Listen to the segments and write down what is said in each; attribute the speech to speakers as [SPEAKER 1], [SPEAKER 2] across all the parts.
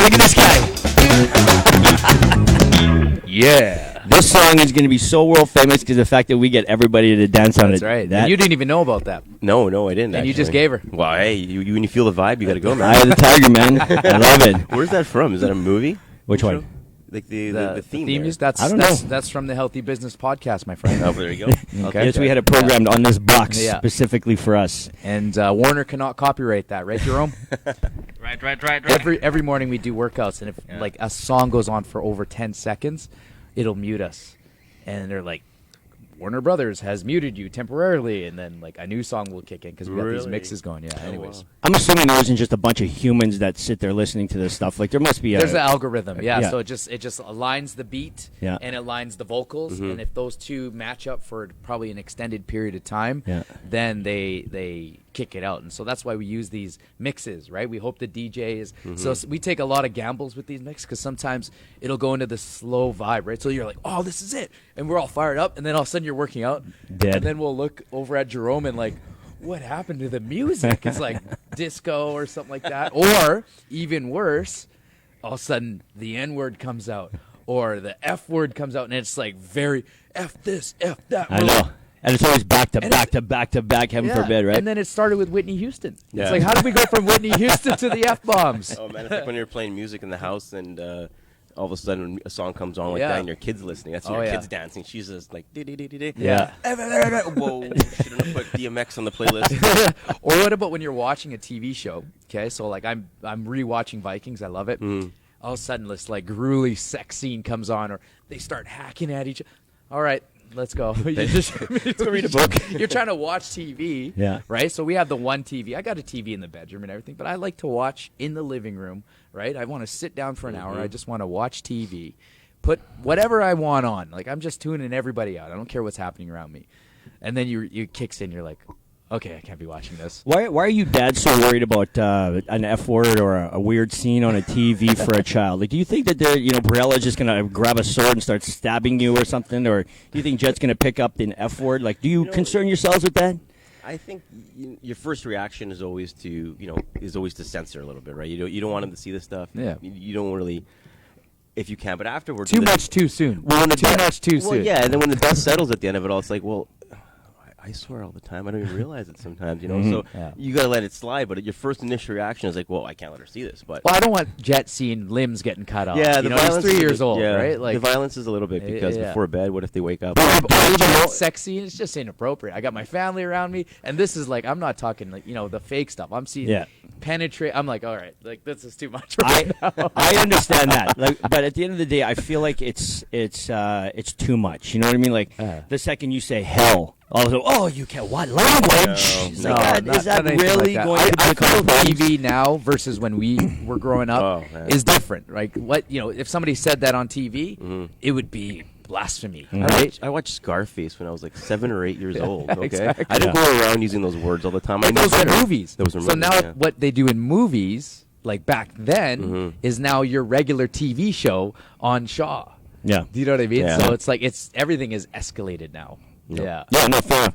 [SPEAKER 1] look at this guy. Yeah. This song is going to be so world famous because of the fact that we get everybody to dance on it.
[SPEAKER 2] That's right. And you didn't even know about that.
[SPEAKER 3] No, I didn't.
[SPEAKER 2] And
[SPEAKER 3] actually.
[SPEAKER 2] you just gave her.
[SPEAKER 3] Well, hey, when you feel the vibe, you got to go, man.
[SPEAKER 1] Eye of the Tiger, man. I love it.
[SPEAKER 3] Where's that from? Is that a movie?
[SPEAKER 1] Which one?
[SPEAKER 3] Like the theme.
[SPEAKER 2] Is
[SPEAKER 1] I don't know.
[SPEAKER 2] That's from the Healthy Business Podcast, my friend.
[SPEAKER 3] Oh, there you go.
[SPEAKER 2] Okay.
[SPEAKER 1] Yes, we had it programmed on this box
[SPEAKER 2] Yeah.
[SPEAKER 1] specifically for us.
[SPEAKER 2] And Warner cannot copyright that, right, Jerome?
[SPEAKER 4] Right.
[SPEAKER 2] Every morning we do workouts, and if like a song goes on for over 10 seconds, it'll mute us. And they're like, Warner Brothers has muted you temporarily, and then like a new song will kick in because we got these mixes going. Yeah. Anyways,
[SPEAKER 3] wow.
[SPEAKER 1] I'm assuming there isn't just a bunch of humans that sit there listening to this stuff. Like there must be
[SPEAKER 2] there's an algorithm. Yeah.
[SPEAKER 1] yeah.
[SPEAKER 2] So it just aligns the beat
[SPEAKER 1] Yeah.
[SPEAKER 2] and it aligns the vocals, and if those two match up for probably an extended period of time, then they kick it out. And so that's why we use these mixes, right? We hope the DJ is so we take a lot of gambles with these mixes because sometimes it'll go into the slow vibe, right? So you're like, oh, this is it, and we're all fired up, and then all of a sudden you're working out,
[SPEAKER 1] Dead.
[SPEAKER 2] and then we'll look over at Jerome and like, what happened to the music? It's like disco or something like that, or even worse, all of a sudden the N word comes out or the F word comes out, and it's like very F this, F that.
[SPEAKER 1] I know. And it's always back to back, heaven forbid, right?
[SPEAKER 2] And then it started with Whitney Houston.
[SPEAKER 3] Yeah.
[SPEAKER 2] It's like, how did we go from Whitney Houston to the F-bombs?
[SPEAKER 3] Oh, man, it's like when you're playing music in the house and all of a sudden a song comes on like
[SPEAKER 2] Yeah.
[SPEAKER 3] that and your kid's listening. That's when
[SPEAKER 2] Oh,
[SPEAKER 3] your
[SPEAKER 2] yeah.
[SPEAKER 3] kid's dancing. She's just like, dee-dee-dee-dee-dee.
[SPEAKER 2] Yeah.
[SPEAKER 3] Whoa, shouldn't have put DMX on the playlist.
[SPEAKER 2] Or what about when you're watching a TV show? Okay, so like I'm rewatching Vikings. I love it. All of a sudden, this like gruely sex scene comes on, or they start hacking at each other. All right. Let's go. You just read a book. You're trying to watch TV, right? So we have the one TV. I got a TV in the bedroom and everything, but I like to watch in the living room, right? I want to sit down for an hour. I just want to watch TV, put whatever I want on. Like I'm just tuning everybody out. I don't care what's happening around me. And then you kicks in. You're like, okay, I can't be watching this.
[SPEAKER 1] Why are you dad so worried about an F word or a weird scene on a TV for a child? Like, do you think that Brielle's just gonna grab a sword and start stabbing you or something, or do you think Jet's gonna pick up an F word? Like, do you concern yourselves with that?
[SPEAKER 3] I think your first reaction is always to censor a little bit, right? You don't want him to see this stuff.
[SPEAKER 2] Yeah.
[SPEAKER 3] You don't really, if you can, but afterwards.
[SPEAKER 2] Too much too soon.
[SPEAKER 3] Well,
[SPEAKER 2] Too much too soon.
[SPEAKER 3] Yeah, and then when the dust settles at the end of it all, it's like, well, I swear all the time. I don't even realize it sometimes, So you got to let it slide. But your first initial reaction is like, well, I can't let her see this. But
[SPEAKER 2] Well, I don't want Jet seeing limbs getting cut off.
[SPEAKER 3] yeah,
[SPEAKER 2] you know, he's 3 years old, right?
[SPEAKER 3] the violence is a little bit because
[SPEAKER 2] Yeah.
[SPEAKER 3] before bed, what if they wake up?
[SPEAKER 2] Sex scene, it's just inappropriate. I got my family around me, and this is like, I'm not talking like, the fake stuff. I'm seeing penetrate. I'm like, all right, like this is too much right now.
[SPEAKER 1] I understand that, but at the end of the day, I feel like it's too much. You know what I mean? Like the second you say hell, oh, you can't. What language?
[SPEAKER 2] No,
[SPEAKER 1] is that
[SPEAKER 2] anything
[SPEAKER 1] really
[SPEAKER 2] like that.
[SPEAKER 1] going to
[SPEAKER 2] I
[SPEAKER 1] become
[SPEAKER 2] feel TV now versus when we were growing up
[SPEAKER 3] Oh,
[SPEAKER 2] is different. Like if somebody said that on TV, it would be blasphemy. Right?
[SPEAKER 3] I watched Scarface when I was like 7 or 8 years old. Okay,
[SPEAKER 2] exactly.
[SPEAKER 3] I didn't go around using those words all the time.
[SPEAKER 2] And those were movies.
[SPEAKER 3] Those were
[SPEAKER 2] so
[SPEAKER 3] movies,
[SPEAKER 2] now
[SPEAKER 3] yeah.
[SPEAKER 2] what they do in movies, like back then, is now your regular TV show on Shaw.
[SPEAKER 1] Yeah.
[SPEAKER 2] Do you know what I mean?
[SPEAKER 3] Yeah.
[SPEAKER 2] So it's like everything is escalated now. Yeah.
[SPEAKER 1] Yeah, no, fair enough.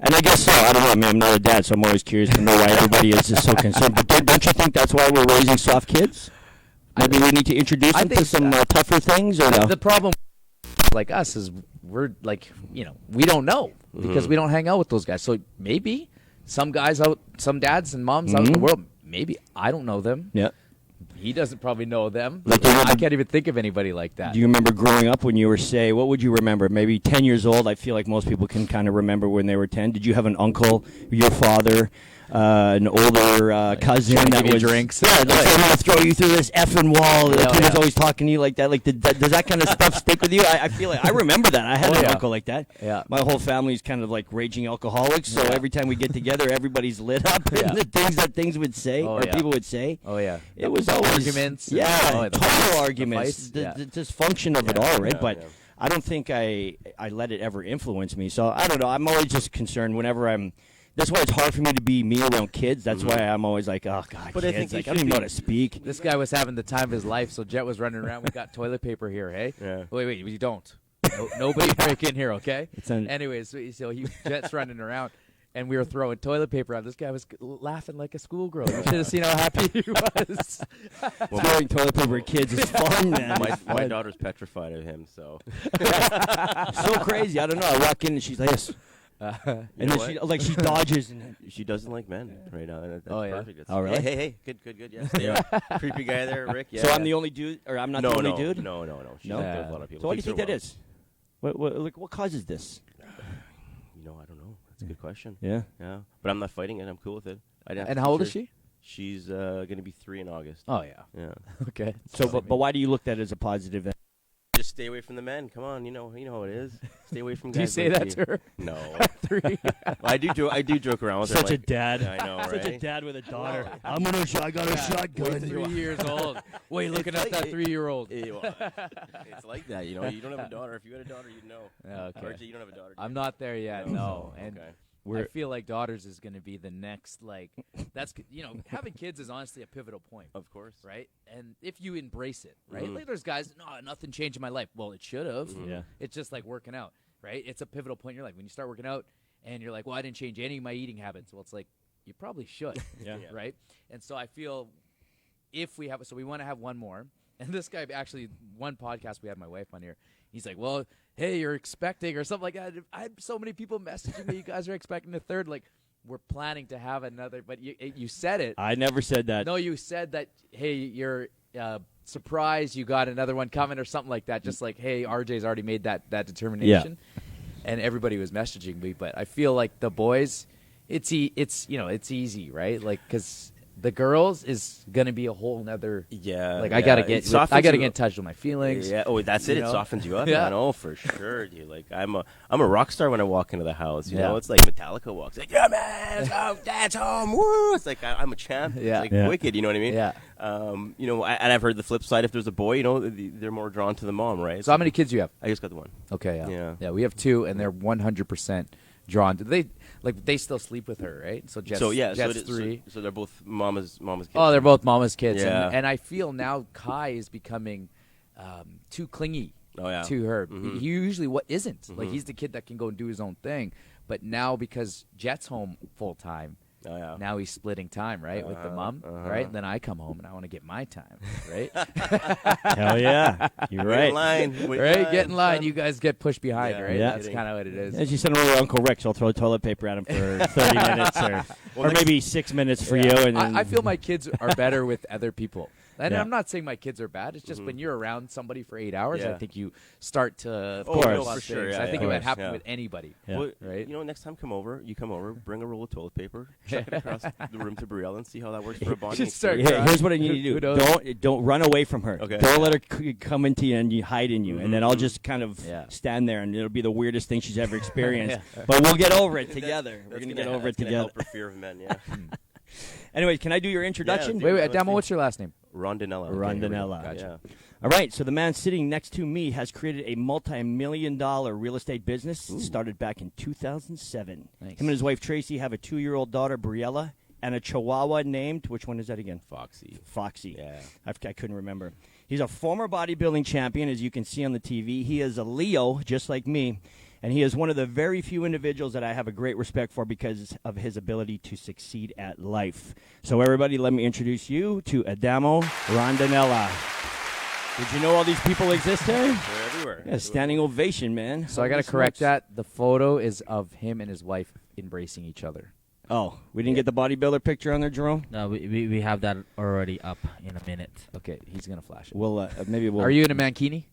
[SPEAKER 1] And I guess so. I don't know. I mean, I'm not a dad, so I'm always curious to know why everybody is just so concerned. But don't you think that's why we're raising soft kids? Maybe we need to introduce them to some tougher things, or no?
[SPEAKER 2] The problem, like us, is we're like, we don't know because we don't hang out with those guys. So maybe some guys out, some dads and moms out in the world, maybe I don't know them.
[SPEAKER 1] Yeah.
[SPEAKER 2] He doesn't probably know them.
[SPEAKER 1] Like,
[SPEAKER 2] I can't even think of anybody like that.
[SPEAKER 1] Do you remember growing up when you were, say, what would you remember? Maybe 10 years old. I feel like most people can kind of remember when they were 10. Did you have an uncle, your father, an older cousin that was
[SPEAKER 2] drinks?
[SPEAKER 1] Yeah, I'm going to throw you through this effing wall. The kid was always talking to you like that. Like, does that kind of stuff stick with you? I feel like I remember that. I had an uncle like that.
[SPEAKER 2] Yeah.
[SPEAKER 1] My whole family's kind of like raging alcoholics, so every time we get together, everybody's lit up. And the things that things would say or people would say.
[SPEAKER 2] Oh yeah.
[SPEAKER 1] It was always
[SPEAKER 2] arguments.
[SPEAKER 1] Yeah,
[SPEAKER 2] the
[SPEAKER 1] total arguments.
[SPEAKER 2] The fights,
[SPEAKER 1] the dysfunction of it all, right? But I don't think I let it ever influence me. So I don't know. I'm always just concerned whenever I'm. That's why it's hard for me to be me around kids. That's why I'm always like, oh God,
[SPEAKER 3] But
[SPEAKER 1] kids.
[SPEAKER 3] I think
[SPEAKER 1] I don't even know how to speak.
[SPEAKER 2] This guy was having the time of his life, so Jet was running around. We got toilet paper here, hey?
[SPEAKER 3] Yeah.
[SPEAKER 2] Wait, you don't. Nobody break in here, okay?
[SPEAKER 1] It's an-
[SPEAKER 2] Anyways, so Jet's running around, and we were throwing toilet paper out. This guy was laughing like a schoolgirl. You should have seen how happy he was.
[SPEAKER 1] Throwing toilet paper at kids is fun, man.
[SPEAKER 3] My daughter's petrified of him, so.
[SPEAKER 1] So crazy. I don't know. I walk in and she's like this. And then she dodges. And
[SPEAKER 3] she doesn't like men right now. That's
[SPEAKER 2] Oh, yeah?
[SPEAKER 3] perfect.
[SPEAKER 1] Oh, really?
[SPEAKER 3] Hey. Good. Yeah. Stay on. Creepy guy there, Rick. Yeah.
[SPEAKER 1] So I'm the only dude, or I'm not the only dude?
[SPEAKER 3] No. She
[SPEAKER 1] No?
[SPEAKER 3] there's a lot of people.
[SPEAKER 1] So what do you
[SPEAKER 3] Takes
[SPEAKER 1] think
[SPEAKER 3] her a
[SPEAKER 1] that
[SPEAKER 3] while.
[SPEAKER 1] is? What causes this?
[SPEAKER 3] I don't know. That's a good question.
[SPEAKER 1] Yeah.
[SPEAKER 3] Yeah. But I'm not fighting it. I'm cool with it.
[SPEAKER 2] And how old is she?
[SPEAKER 3] She's going to be 3 in August.
[SPEAKER 2] Oh, yeah.
[SPEAKER 3] Yeah.
[SPEAKER 2] Okay.
[SPEAKER 1] So, but why do you look at it as a positive?
[SPEAKER 3] Just stay away from the men. Come on, you know how it is. Stay away from guys.
[SPEAKER 2] Do you say
[SPEAKER 3] like
[SPEAKER 2] that to her?
[SPEAKER 3] No.
[SPEAKER 2] 3.
[SPEAKER 3] Well, I do joke around with her.
[SPEAKER 1] Such a
[SPEAKER 3] like,
[SPEAKER 1] dad.
[SPEAKER 3] Yeah, I know, right?
[SPEAKER 1] Such a dad with a daughter. I got a shotgun.
[SPEAKER 2] 3 years old. Wait, looking at that 3-year-old.
[SPEAKER 3] It's like that, you don't have a daughter. If you had a daughter, you'd know.
[SPEAKER 2] Okay.
[SPEAKER 3] RJ, you don't have a daughter.
[SPEAKER 2] I'm not there yet. No. And
[SPEAKER 3] okay.
[SPEAKER 2] I feel like daughters is going to be the next, that's, having kids is honestly a pivotal point.
[SPEAKER 3] Of course.
[SPEAKER 2] Right? And if you embrace it, right? Like there's guys, no, nothing changed in my life. Well, it should have.
[SPEAKER 1] Yeah.
[SPEAKER 2] It's just like working out, right? It's a pivotal point in your life. When you start working out and you're like, well, I didn't change any of my eating habits. Well, it's like, you probably should.
[SPEAKER 1] Yeah.
[SPEAKER 2] Right? And so I feel if we we want to have one more. And this guy actually, one podcast we had my wife on here, he's like, well, hey, you're expecting or something like that. I had so many people messaging me, you guys are expecting a third. Like, we're planning to have another. But you said it.
[SPEAKER 1] I never said that.
[SPEAKER 2] No, you said that, hey, you're surprised you got another one coming or something like that. Just like, hey, RJ's already made that determination. Yeah. And everybody was messaging me. But I feel like the boys, it's easy, right? Like, because the girls is gonna be a whole nother.
[SPEAKER 3] Yeah.
[SPEAKER 2] Like I gotta get in touch with my feelings.
[SPEAKER 3] Yeah. Oh, that's it. It softens you up.
[SPEAKER 2] Yeah.
[SPEAKER 3] I know for sure, dude. Like I'm a rock star when I walk into the house. You
[SPEAKER 2] Yeah.
[SPEAKER 3] know, it's like Metallica walks. Like, yeah, man, let's go, Dad's home. Woo! It's like I'm a champ.
[SPEAKER 2] Yeah.
[SPEAKER 3] It's like wicked. You know what I mean?
[SPEAKER 2] Yeah.
[SPEAKER 3] And I've heard the flip side. If there's a boy, they're more drawn to the mom, right?
[SPEAKER 2] So how many kids do you have?
[SPEAKER 3] I just got the one.
[SPEAKER 2] Okay. Yeah. We have 2, and they're 100% drawn to. They still sleep with her, right? So Jet's 3.
[SPEAKER 3] So they're both mama's kids.
[SPEAKER 2] Oh, they're both mama's kids.
[SPEAKER 3] Yeah.
[SPEAKER 2] And I feel now Kai is becoming too clingy to her.
[SPEAKER 3] Mm-hmm.
[SPEAKER 2] He usually isn't. Like he's the kid that can go and do his own thing. But now because Jet's home full time, now he's splitting time, right, with the mom, right? Then I come home and I want to get my time, right?
[SPEAKER 1] Hell yeah, you're right.
[SPEAKER 2] Get in line. You guys get pushed behind, right?
[SPEAKER 1] Yeah.
[SPEAKER 2] That's kind of what it is.
[SPEAKER 1] As you send over to Uncle Rick, so I'll throw toilet paper at him for 30 minutes or maybe 6 minutes for you. And then
[SPEAKER 2] I feel my kids are better with other people. And
[SPEAKER 1] Yeah.
[SPEAKER 2] I'm not saying my kids are bad. It's just when you're around somebody for 8 hours, I think you start to
[SPEAKER 1] course.
[SPEAKER 2] feel
[SPEAKER 3] For sure,
[SPEAKER 2] things.
[SPEAKER 3] yeah,
[SPEAKER 2] I think
[SPEAKER 3] yeah.
[SPEAKER 2] it would
[SPEAKER 3] Of course,
[SPEAKER 2] happen
[SPEAKER 3] yeah.
[SPEAKER 2] with anybody.
[SPEAKER 1] Yeah.
[SPEAKER 3] Well,
[SPEAKER 2] Right?
[SPEAKER 3] next time you come over, bring a roll of toilet paper, chuck it across the room to Brielle and see how that works for a bonding
[SPEAKER 2] Just start
[SPEAKER 3] experience.
[SPEAKER 1] Here's what I need you to
[SPEAKER 2] Who
[SPEAKER 1] do.
[SPEAKER 2] knows?
[SPEAKER 1] Don't run away from her.
[SPEAKER 3] Okay.
[SPEAKER 1] Don't let her come into you and you hide in you. And then I'll just kind of
[SPEAKER 2] Yeah.
[SPEAKER 1] stand there, and it'll be the weirdest thing she's ever experienced. But we'll get over it together. We're
[SPEAKER 3] That's
[SPEAKER 1] going to get over it
[SPEAKER 3] that's gonna
[SPEAKER 1] together.
[SPEAKER 3] help her fear of men, yeah.
[SPEAKER 1] Anyway, can I do your introduction?
[SPEAKER 3] Yeah,
[SPEAKER 2] Wait,
[SPEAKER 3] let's
[SPEAKER 2] Adamo,
[SPEAKER 3] see.
[SPEAKER 2] what's your last name?
[SPEAKER 3] Rondinella.
[SPEAKER 1] Rondinella.
[SPEAKER 3] Gotcha.
[SPEAKER 1] All right, so the man sitting next to me has created a multi-million-dollar real estate business. Started back in 2007.
[SPEAKER 2] Nice.
[SPEAKER 1] Him and his wife Tracy have a 2-year-old daughter, Briella, and a Chihuahua named, which one is that again? Foxy.
[SPEAKER 3] Yeah.
[SPEAKER 1] I couldn't remember. He's a former bodybuilding champion, as you can see on the TV. He is a Leo, just like me, and he is one of the very few individuals that I have a great respect for because of his ability to succeed at life. So everybody, let me introduce you to Adamo Rondinella. Did you know all these people exist here?
[SPEAKER 3] They're everywhere.
[SPEAKER 1] Yeah, standing ovation, man.
[SPEAKER 2] So I got to
[SPEAKER 1] Holy
[SPEAKER 2] correct
[SPEAKER 1] smokes.
[SPEAKER 2] that. The photo is of him and his wife embracing each other.
[SPEAKER 1] Oh, we didn't get the bodybuilder picture on there, Jerome?
[SPEAKER 4] No, we have that already up in a minute.
[SPEAKER 2] Okay, he's going to flash it.
[SPEAKER 1] We'll maybe we'll.
[SPEAKER 2] Are you in a mankini?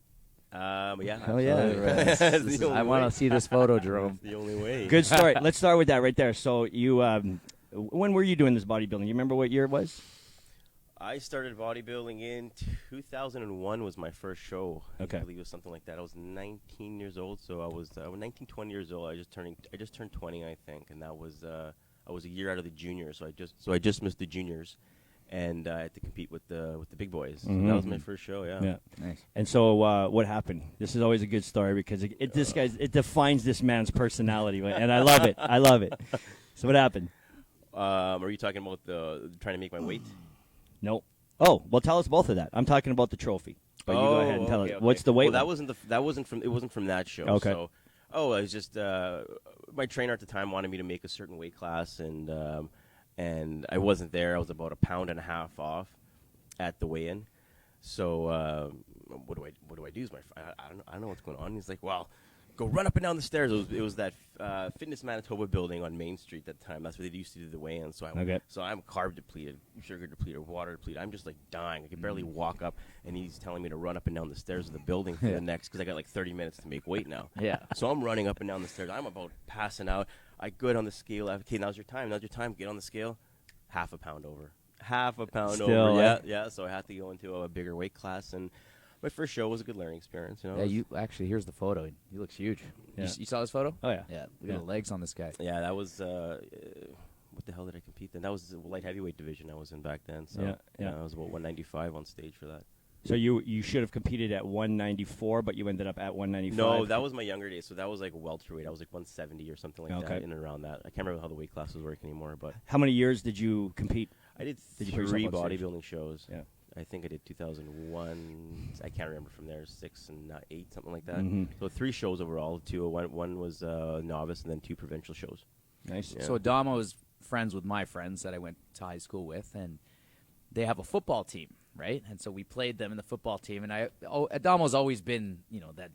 [SPEAKER 3] Yeah.
[SPEAKER 1] Hell yeah.
[SPEAKER 3] absolutely. That's the only
[SPEAKER 2] I want
[SPEAKER 3] way.
[SPEAKER 2] to see this photo, Jerome.
[SPEAKER 3] That's the only way.
[SPEAKER 1] Good story. Let's start with that right there. So you, when were you doing this bodybuilding? You remember what year it was?
[SPEAKER 3] I started bodybuilding in 2001 was my first show.
[SPEAKER 1] Okay.
[SPEAKER 3] I believe it was something like that. I was 19 years old, so I was 19, 20 years old. I just turned 20, I think, and that was I was a year out of the juniors, so I just missed the juniors, and I had to compete with the big boys. So that was my first show. Yeah.
[SPEAKER 1] Yeah.
[SPEAKER 2] Nice.
[SPEAKER 1] And so what happened? This is always a good story because it defines this man's personality, and I love it. I love it. So what happened?
[SPEAKER 3] Are you talking about trying to make my weight?
[SPEAKER 1] Nope. Oh, well, tell us both of that. I'm talking about the trophy. But you go ahead and tell us.
[SPEAKER 3] Okay.
[SPEAKER 1] What's the weight?
[SPEAKER 3] Well, it wasn't from that show.
[SPEAKER 1] Okay.
[SPEAKER 3] So Oh, I was just my trainer at the time wanted me to make a certain weight class, and I wasn't there. I was about 1.5 pounds off at the weigh-in. So what do I do? I don't know what's going on. He's like, well, go run up and down the stairs. It was that Fitness Manitoba building on Main Street at the time. That's where they used to do the weigh-in. So I'm carb depleted, sugar depleted, water depleted. I'm just like dying. I could barely walk up, and he's telling me to run up and down the stairs of the building for the next, because I got like 30 minutes to make weight now.
[SPEAKER 2] Yeah.
[SPEAKER 3] So I'm running up and down the stairs. I'm about passing out. I go on the scale. Okay, now's your time. Get on the scale. 0.5 pound over. 0.5 pound
[SPEAKER 1] Still,
[SPEAKER 3] over. Yeah. So I had to go into a bigger weight class, and my first show was a good learning experience.
[SPEAKER 2] Yeah, you actually, here's the photo. He looks huge.
[SPEAKER 1] Yeah.
[SPEAKER 2] You saw this photo?
[SPEAKER 1] Oh, yeah.
[SPEAKER 2] Yeah, look at the legs on this guy.
[SPEAKER 3] Yeah, that was what the hell did I compete then? That was the light heavyweight division I was in back then. So
[SPEAKER 1] Yeah.
[SPEAKER 3] I was about 195 on stage for that.
[SPEAKER 1] So you should have competed at 194, but you ended up at 195.
[SPEAKER 3] No, that was my younger days. So that was like welterweight. I was like 170 or something like that, in and around that. I can't remember how the weight classes work anymore. But
[SPEAKER 1] how many years did you compete?
[SPEAKER 3] I did
[SPEAKER 1] Did you put
[SPEAKER 3] 3
[SPEAKER 1] yourself on stage?
[SPEAKER 3] bodybuilding shows.
[SPEAKER 1] Yeah.
[SPEAKER 3] I think I did 2001. I can't remember from there. 6 and 8, something like that.
[SPEAKER 1] Mhm.
[SPEAKER 3] So 3 shows overall. 2. One was novice, and then 2 provincial shows.
[SPEAKER 1] Nice.
[SPEAKER 3] Yeah.
[SPEAKER 2] So Adamo is friends with my friends that I went to high school with, and they have a football team, right? And so we played them in the football team, and Adamo's always been, that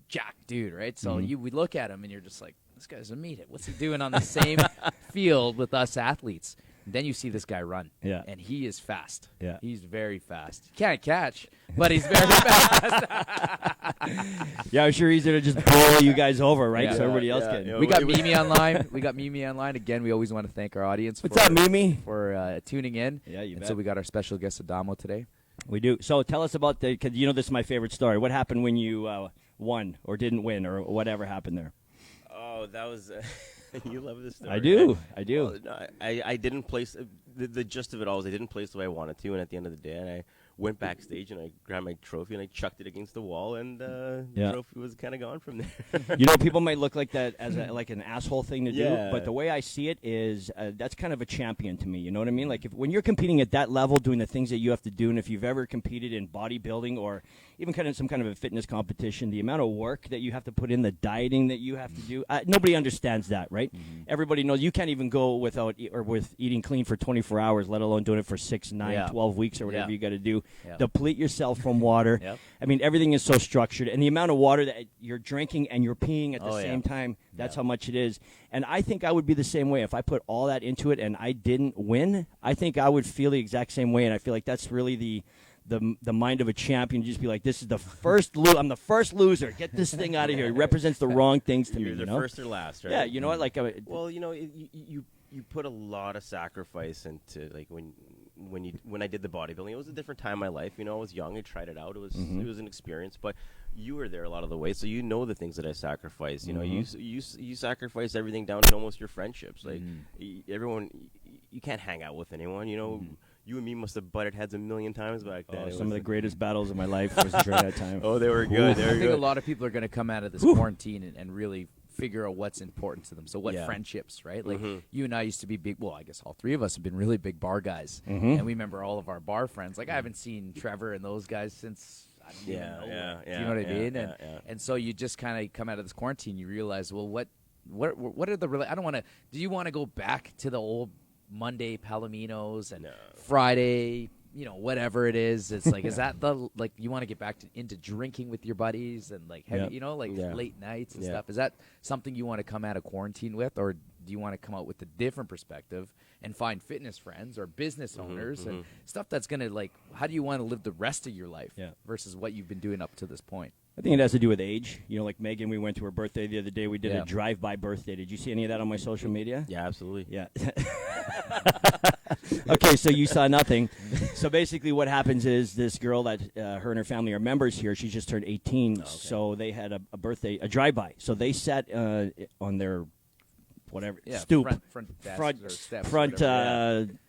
[SPEAKER 2] jack dude, right? So we look at him, and you're just like, this guy's a meathead. What's he doing on the same field with us athletes? And then you see this guy run, and he is fast.
[SPEAKER 1] Yeah.
[SPEAKER 2] He's very fast. He can't catch, but he's very fast.
[SPEAKER 1] Yeah, I'm sure easier to just blow you guys over, right?
[SPEAKER 2] Yeah.
[SPEAKER 1] So everybody else
[SPEAKER 3] Yeah,
[SPEAKER 1] can.
[SPEAKER 3] yeah.
[SPEAKER 2] We got Mimi online. Again, we always want to thank our audience
[SPEAKER 1] What's up, Mimi?
[SPEAKER 2] for tuning in.
[SPEAKER 1] Yeah, you
[SPEAKER 2] and
[SPEAKER 1] bet.
[SPEAKER 2] so we got our special guest Adamo today.
[SPEAKER 1] We do. So tell us about because this is my favorite story. What happened when you won or didn't win or whatever happened there?
[SPEAKER 3] Oh, that was... you love this story.
[SPEAKER 1] I do.
[SPEAKER 3] Well, no, I didn't place... The gist of it all is I didn't place the way I wanted to, and at the end of the day, I went backstage and I grabbed my trophy and I chucked it against the wall, and the trophy was kind of gone from there.
[SPEAKER 1] People might look like that as like an asshole thing to do,
[SPEAKER 3] Yeah.
[SPEAKER 1] but the way I see it is that's kind of a champion to me. You know what I mean? Like when you're competing at that level, doing the things that you have to do, and if you've ever competed in bodybuilding or even kind of some kind of a fitness competition, the amount of work that you have to put in, the dieting that you have to do, nobody understands that, right?
[SPEAKER 2] Mm-hmm.
[SPEAKER 1] Everybody knows you can't even go without with eating clean for 24 hours, let alone doing it for 6, 9, 12 weeks or whatever you got to do.
[SPEAKER 2] Yeah.
[SPEAKER 1] Deplete yourself from water.
[SPEAKER 2] Yep.
[SPEAKER 1] I mean, everything is so structured, and the amount of water that you're drinking and you're peeing at the same time, that's how much it is. And I think I would be the same way. If I put all that into it and I didn't win, I think I would feel the exact same way, and I feel like that's really the mind of a champion. Just be like, this is the first I'm the first loser. Get this thing out of here. It represents the wrong things to
[SPEAKER 3] You're
[SPEAKER 1] me.
[SPEAKER 3] the first or last, right?
[SPEAKER 1] Yeah, you know what? Like,
[SPEAKER 3] well, you put a lot of sacrifice into, like, when I did the bodybuilding. It was a different time in my life. I was young. I tried it out. It was an experience, but you were there a lot of the way, so you know the things that I sacrificed. You sacrifice everything down to almost your friendships. Like everyone, you can't hang out with anyone. You and me must have butted heads a million times back then.
[SPEAKER 1] some of the greatest battles of my life was during that time.
[SPEAKER 3] Oh, they were good.
[SPEAKER 2] I think a lot of people are going to come out of this quarantine and really figure out what's important to them. So what friendships, right? Like you and I used to be big, well, I guess all three of us have been really big bar guys. And we remember all of our bar friends. Like I haven't seen Trevor and those guys since I don't even know. Do you know what I mean? And so you just kind of come out of this quarantine, you realize, well, what are the I don't want to, do you want to go back to the old Monday Palominos and Friday, whatever it is? It's like, is that like you want to get back into drinking with your buddies and like heavy, late nights and stuff? Is that something you want to come out of quarantine with, or do you want to come out with a different perspective and find fitness friends or business owners and stuff that's going to, like, how do you want to live the rest of your life versus what you've been doing up to this point?
[SPEAKER 1] I think it has to do with age. Like Megan, we went to her birthday the other day. We did a drive-by birthday. Did you see any of that on my social media?
[SPEAKER 3] Yeah, absolutely.
[SPEAKER 1] Yeah. Okay, so you saw nothing. So basically what happens is this girl that her and her family are members here, she just turned 18, so they had a birthday, a drive-by. So they sat on their stoop.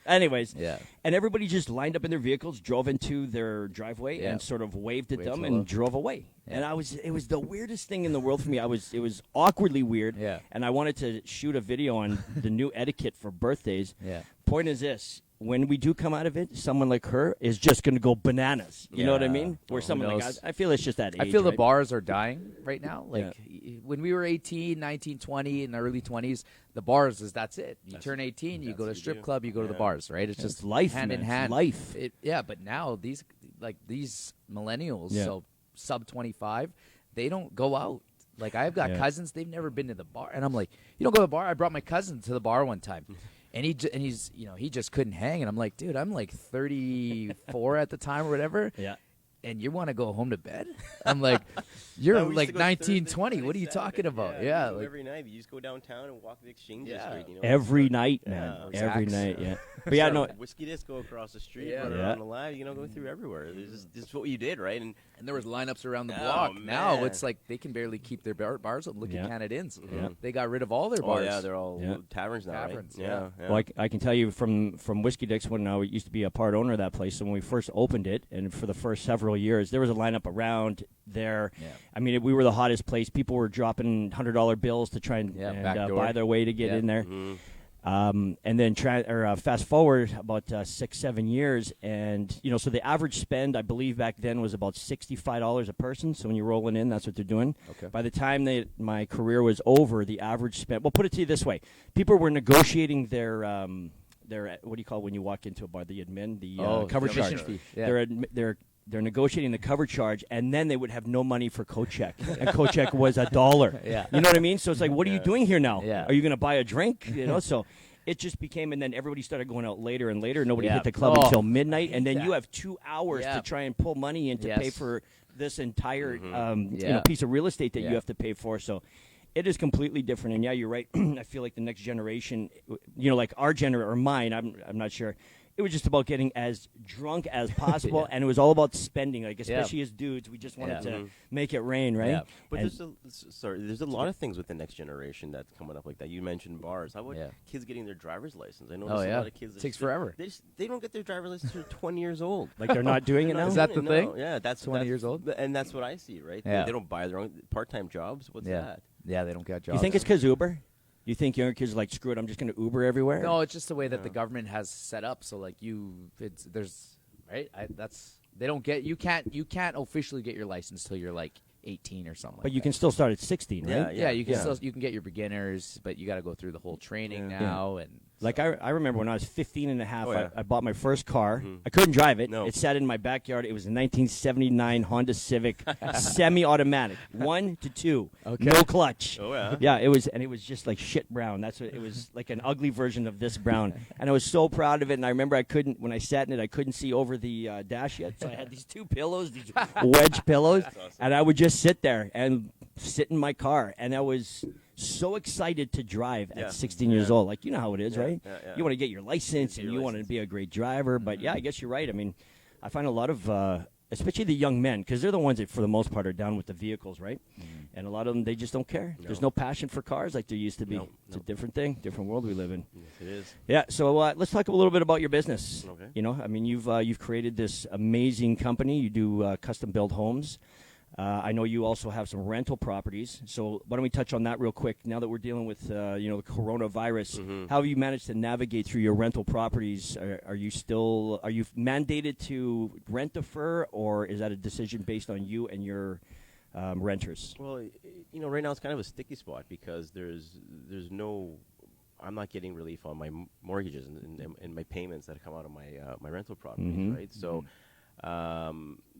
[SPEAKER 1] Anyways.
[SPEAKER 2] Yeah.
[SPEAKER 1] And everybody just lined up in their vehicles, drove into their driveway and sort of waved at them and drove away. Yeah. And it was the weirdest thing in the world for me. It was awkwardly weird.
[SPEAKER 2] Yeah.
[SPEAKER 1] And I wanted to shoot a video on the new etiquette for birthdays.
[SPEAKER 2] Yeah.
[SPEAKER 1] Point is this. when we do come out of it, someone like her is just going to go bananas. You know what I mean? Where someone like
[SPEAKER 2] knows?
[SPEAKER 1] I feel it's just that age.
[SPEAKER 2] I feel the
[SPEAKER 1] right?
[SPEAKER 2] bars are dying right now. Like when we were 18, 19, 20, in the early 20s, the bars that's it. You turn 18, you go to a strip club, you go to the bars, right? It's just
[SPEAKER 1] life,
[SPEAKER 2] hand
[SPEAKER 1] man.
[SPEAKER 2] in
[SPEAKER 1] It's
[SPEAKER 2] hand.
[SPEAKER 1] life.
[SPEAKER 2] But now these millennials,
[SPEAKER 1] Yeah.
[SPEAKER 2] so sub 25, they don't go out. Like I've got cousins, they've never been to the bar, and I'm like, you don't go to the bar? I brought my cousin to the bar one time. And he's he just couldn't hang, and I'm like, dude, I'm like 34 at the time or whatever.
[SPEAKER 1] Yeah.
[SPEAKER 2] And you want to go home to bed? I'm like, you're
[SPEAKER 3] we used
[SPEAKER 2] like
[SPEAKER 3] to go
[SPEAKER 2] 19,
[SPEAKER 3] Thursday,
[SPEAKER 2] 20.
[SPEAKER 3] Friday,
[SPEAKER 2] What are you
[SPEAKER 3] Saturday.
[SPEAKER 2] talking about?
[SPEAKER 3] we
[SPEAKER 2] Yeah,
[SPEAKER 3] go
[SPEAKER 2] like,
[SPEAKER 3] every night. You just go downtown and walk the exchange district. You know,
[SPEAKER 1] Every night, man.
[SPEAKER 3] Yeah.
[SPEAKER 1] Every
[SPEAKER 2] Exacts.
[SPEAKER 1] night, yeah. But yeah, no.
[SPEAKER 3] Whiskey disco across the street,
[SPEAKER 2] Yeah.
[SPEAKER 3] run
[SPEAKER 1] Yeah.
[SPEAKER 3] around the line, go through everywhere. This is what you did, right? And
[SPEAKER 2] and there was lineups around the
[SPEAKER 3] Oh,
[SPEAKER 2] block. Now
[SPEAKER 3] man.
[SPEAKER 2] it's like they can barely keep their bars open. Look
[SPEAKER 1] Yeah.
[SPEAKER 2] at Canadians.
[SPEAKER 1] Yeah.
[SPEAKER 2] They got rid of all their bars.
[SPEAKER 3] they're all
[SPEAKER 1] Yeah.
[SPEAKER 3] taverns now,
[SPEAKER 2] Taverns,
[SPEAKER 3] right?
[SPEAKER 2] yeah.
[SPEAKER 3] Yeah.
[SPEAKER 1] Well, I can tell you from Whiskey Dicks when I used to be a part owner of that place. So when we first opened it, and for the first several years, there was a lineup around there.
[SPEAKER 2] Yeah.
[SPEAKER 1] I mean, we were the hottest place. People were dropping $100 bills to try and,
[SPEAKER 2] back door.
[SPEAKER 1] buy their way to get
[SPEAKER 2] Yeah.
[SPEAKER 1] in there.
[SPEAKER 3] Mhm.
[SPEAKER 1] And then fast forward about 6-7 years, and so the average spend, I believe back then, was about $65 a person. So when you're rolling in, that's what they're doing.
[SPEAKER 2] Okay.
[SPEAKER 1] By the time my career was over, the average spend. Well, put it to you this way: people were negotiating their what do you call it when you walk into a bar? The admin, the cover
[SPEAKER 2] admission
[SPEAKER 1] charge.
[SPEAKER 2] fee. Yeah.
[SPEAKER 1] They're negotiating the cover charge, and then they would have no money for coat check, and coat check was $1.
[SPEAKER 2] Yeah.
[SPEAKER 1] You know what I mean? So it's like, what are you doing here now?
[SPEAKER 2] Yeah.
[SPEAKER 1] Are you going to buy a drink? So it just became, and then everybody started going out later and later. Nobody
[SPEAKER 2] Yeah.
[SPEAKER 1] hit the club
[SPEAKER 2] Oh,
[SPEAKER 1] until midnight, and then
[SPEAKER 2] that.
[SPEAKER 1] you have 2 hours
[SPEAKER 2] Yeah.
[SPEAKER 1] to try and pull money in to
[SPEAKER 2] Yes.
[SPEAKER 1] pay for this entire
[SPEAKER 2] Yeah.
[SPEAKER 1] piece of real estate that
[SPEAKER 2] Yeah.
[SPEAKER 1] you have to pay for. So it is completely different. And yeah, you're right. I feel like the next generation, like our generation or mine, I'm not sure. It was just about getting as drunk as possible,
[SPEAKER 2] Yeah.
[SPEAKER 1] and it was all about spending. Like especially as dudes, we just wanted
[SPEAKER 2] Yeah.
[SPEAKER 1] to make it rain, right?
[SPEAKER 2] Yeah.
[SPEAKER 3] But
[SPEAKER 1] And-
[SPEAKER 3] there's a lot of things with the next generation that's coming up like that. You mentioned bars. How about kids getting their driver's license? I noticed a lot of kids.
[SPEAKER 2] Takes forever.
[SPEAKER 3] They don't get their driver's license until 20 years old.
[SPEAKER 1] like they're not doing it now.
[SPEAKER 2] Is that the
[SPEAKER 3] No,
[SPEAKER 2] thing?
[SPEAKER 3] Yeah, that's
[SPEAKER 2] 20 years old?
[SPEAKER 3] and that's what I see. Right?
[SPEAKER 2] Yeah.
[SPEAKER 3] They don't buy their own part-time jobs. What's that?
[SPEAKER 2] Yeah, they don't get jobs.
[SPEAKER 1] You think it's because Uber? You think younger kids are like, screw it, I'm just going to Uber everywhere?
[SPEAKER 2] No, it's just the way that the government has set up. So like they don't get you can't officially get your license till you're like 18 or something.
[SPEAKER 1] But
[SPEAKER 2] like
[SPEAKER 1] you
[SPEAKER 2] that.
[SPEAKER 1] can still start at 16, right?
[SPEAKER 2] Yeah, you can
[SPEAKER 1] Yeah.
[SPEAKER 2] still you can get your beginners, but you got to go through the whole training now and
[SPEAKER 1] Like I remember when I was 15 and a half,
[SPEAKER 3] Oh, yeah.
[SPEAKER 1] I bought my first car. I couldn't drive it.
[SPEAKER 3] No.
[SPEAKER 1] It sat in my backyard. It was a 1979 Honda Civic semi-automatic, 1 to 2, no clutch.
[SPEAKER 3] Oh, yeah?
[SPEAKER 1] Yeah, it was just like shit brown. That's what it was, like an ugly version of this brown. And I was so proud of it. And I remember when I sat in it, I couldn't see over the dash yet, so I had these 2 pillows, these wedge pillows, and I would just sit there and sit in my car, and I was so excited to drive
[SPEAKER 3] Yeah.
[SPEAKER 1] at 16 years old. Like, you know how it is, right?
[SPEAKER 3] yeah, yeah.
[SPEAKER 1] You want to get your license, and
[SPEAKER 3] your
[SPEAKER 1] you want to
[SPEAKER 3] license.
[SPEAKER 1] be a great driver. But yeah, I guess you're right. I mean, I find a lot of, especially the young men, because they're the ones that, for the most part, are down with the vehicles, right? And a lot of them, they just don't care. There's no passion for cars like there used to be.
[SPEAKER 3] No,
[SPEAKER 1] It's a different thing, different world we live in.
[SPEAKER 3] Yes, it is.
[SPEAKER 1] Yeah, so let's talk a little bit about your business.
[SPEAKER 3] Okay.
[SPEAKER 1] I mean, you've created this amazing company. You do custom build homes. I know you also have some rental properties. So why don't we touch on that real quick? Now that we're dealing with the coronavirus, how have you managed to navigate through your rental properties? Are you mandated to rent defer, or is that a decision based on you and your renters?
[SPEAKER 3] Well, right now it's kind of a sticky spot because there's no. I'm not getting relief on my mortgages and my payments that come out of my rental properties, right? So.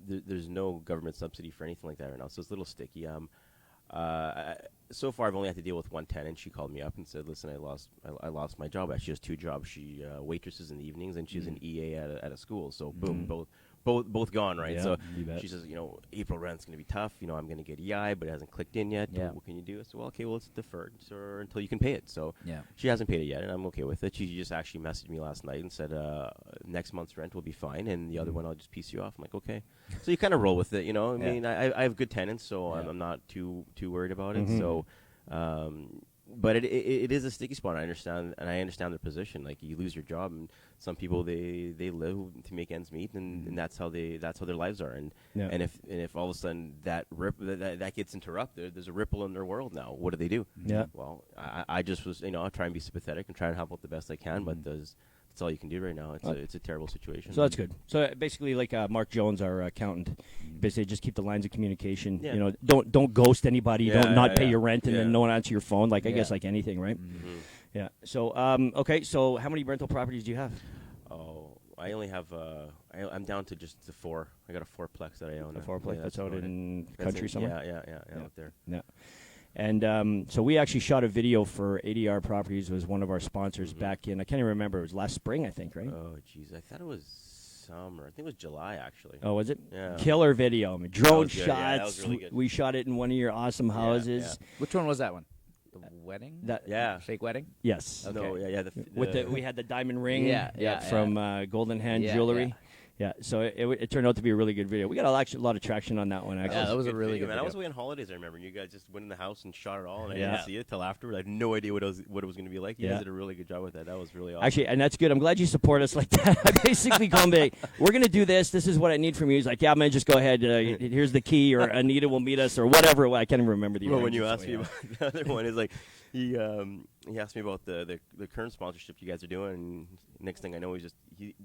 [SPEAKER 3] There's no government subsidy for anything like that right now, so it's a little sticky. So far, I've only had to deal with one tenant. She called me up and said, "Listen, I lost my job. She has 2 jobs. She waitresses in the evenings, and she's an EA at a school. So boom, both gone, right?
[SPEAKER 1] Yeah,
[SPEAKER 3] so
[SPEAKER 1] you bet.
[SPEAKER 3] she says, April rent's going to be tough. I'm going to get EI, but it hasn't clicked in yet.
[SPEAKER 2] Yeah.
[SPEAKER 3] What can you do? I said, well, okay, it's deferred until you can pay it. So
[SPEAKER 2] Yeah.
[SPEAKER 3] she hasn't paid it yet, and I'm okay with it. She just actually messaged me last night and said, next month's rent will be fine, and the other one I'll just piece you off. I'm like, okay. So you kind of roll with it, I mean, I have good tenants, so I'm not too worried about it. So, but it is a sticky spot. I understand their position. Like, you lose your job, and some people they live to make ends meet, and that's how their lives are. And if all of a sudden that gets interrupted, there's a ripple in their world now. What do they do?
[SPEAKER 1] Yeah.
[SPEAKER 3] Well, I just was I try and be sympathetic and try and help out the best I can, but does That's all you can do right now. It's a terrible situation.
[SPEAKER 1] So that's good. So basically, like Mark Jones, our accountant, basically just keep the lines of communication.
[SPEAKER 3] Yeah.
[SPEAKER 1] You know, don't ghost anybody.
[SPEAKER 3] Yeah,
[SPEAKER 1] don't not
[SPEAKER 3] yeah,
[SPEAKER 1] pay
[SPEAKER 3] yeah.
[SPEAKER 1] your rent and
[SPEAKER 3] Yeah.
[SPEAKER 1] then no one answer your phone. Like I
[SPEAKER 2] Yeah.
[SPEAKER 1] guess like anything, right?
[SPEAKER 3] Mhm.
[SPEAKER 1] Yeah. So okay. So how many rental properties do you have?
[SPEAKER 3] Oh, I only have. I'm down to just the 4. I got a 4-plex that I own.
[SPEAKER 1] A fourplex that's out
[SPEAKER 3] about it.
[SPEAKER 1] in
[SPEAKER 3] That's
[SPEAKER 1] country somewhere.
[SPEAKER 3] Yeah, out there.
[SPEAKER 1] Yeah. And so we actually shot a video for ADR Properties, was one of our sponsors back in, I can't even remember, it was last spring, I think, right?
[SPEAKER 3] Oh, jeez. I thought it was summer. I think it was July, actually.
[SPEAKER 1] Oh, was it?
[SPEAKER 3] Yeah.
[SPEAKER 1] Killer video. I mean, drone
[SPEAKER 3] was good.
[SPEAKER 1] shots.
[SPEAKER 3] Yeah, that was really good.
[SPEAKER 1] We shot it in one of your awesome houses.
[SPEAKER 2] Which one was that one? The wedding?
[SPEAKER 3] Yeah.
[SPEAKER 2] Fake wedding?
[SPEAKER 1] Yes.
[SPEAKER 2] Okay.
[SPEAKER 3] No, yeah.
[SPEAKER 1] We had the diamond ring
[SPEAKER 2] Yeah,
[SPEAKER 1] from Golden Hand
[SPEAKER 2] Yeah,
[SPEAKER 1] Jewelry.
[SPEAKER 2] yeah.
[SPEAKER 1] Yeah, so it turned out to be a really good video. We got a lot of traction on that one, actually.
[SPEAKER 2] Yeah, that was a really
[SPEAKER 3] video,
[SPEAKER 2] good
[SPEAKER 3] man. I
[SPEAKER 2] video.
[SPEAKER 3] was away on holidays, I remember. You guys just went in the house and shot it all, and I
[SPEAKER 1] Yeah.
[SPEAKER 3] didn't see it till afterward. I had no idea what it was going to be like. You
[SPEAKER 1] Yeah.
[SPEAKER 3] guys did a really good job with that. That was really awesome.
[SPEAKER 1] Actually, and that's good. I'm glad you support us like that. I basically called me, we're going to do this. This is what I need from you. He's like, yeah, man, just go ahead. Here's the key, or Anita will meet us, or whatever. I can't even remember the
[SPEAKER 3] Well, when you
[SPEAKER 1] arrangements,
[SPEAKER 3] asked me
[SPEAKER 1] so,
[SPEAKER 3] about the other one, is like he asked me about the current sponsorship you guys are doing. And next thing I know,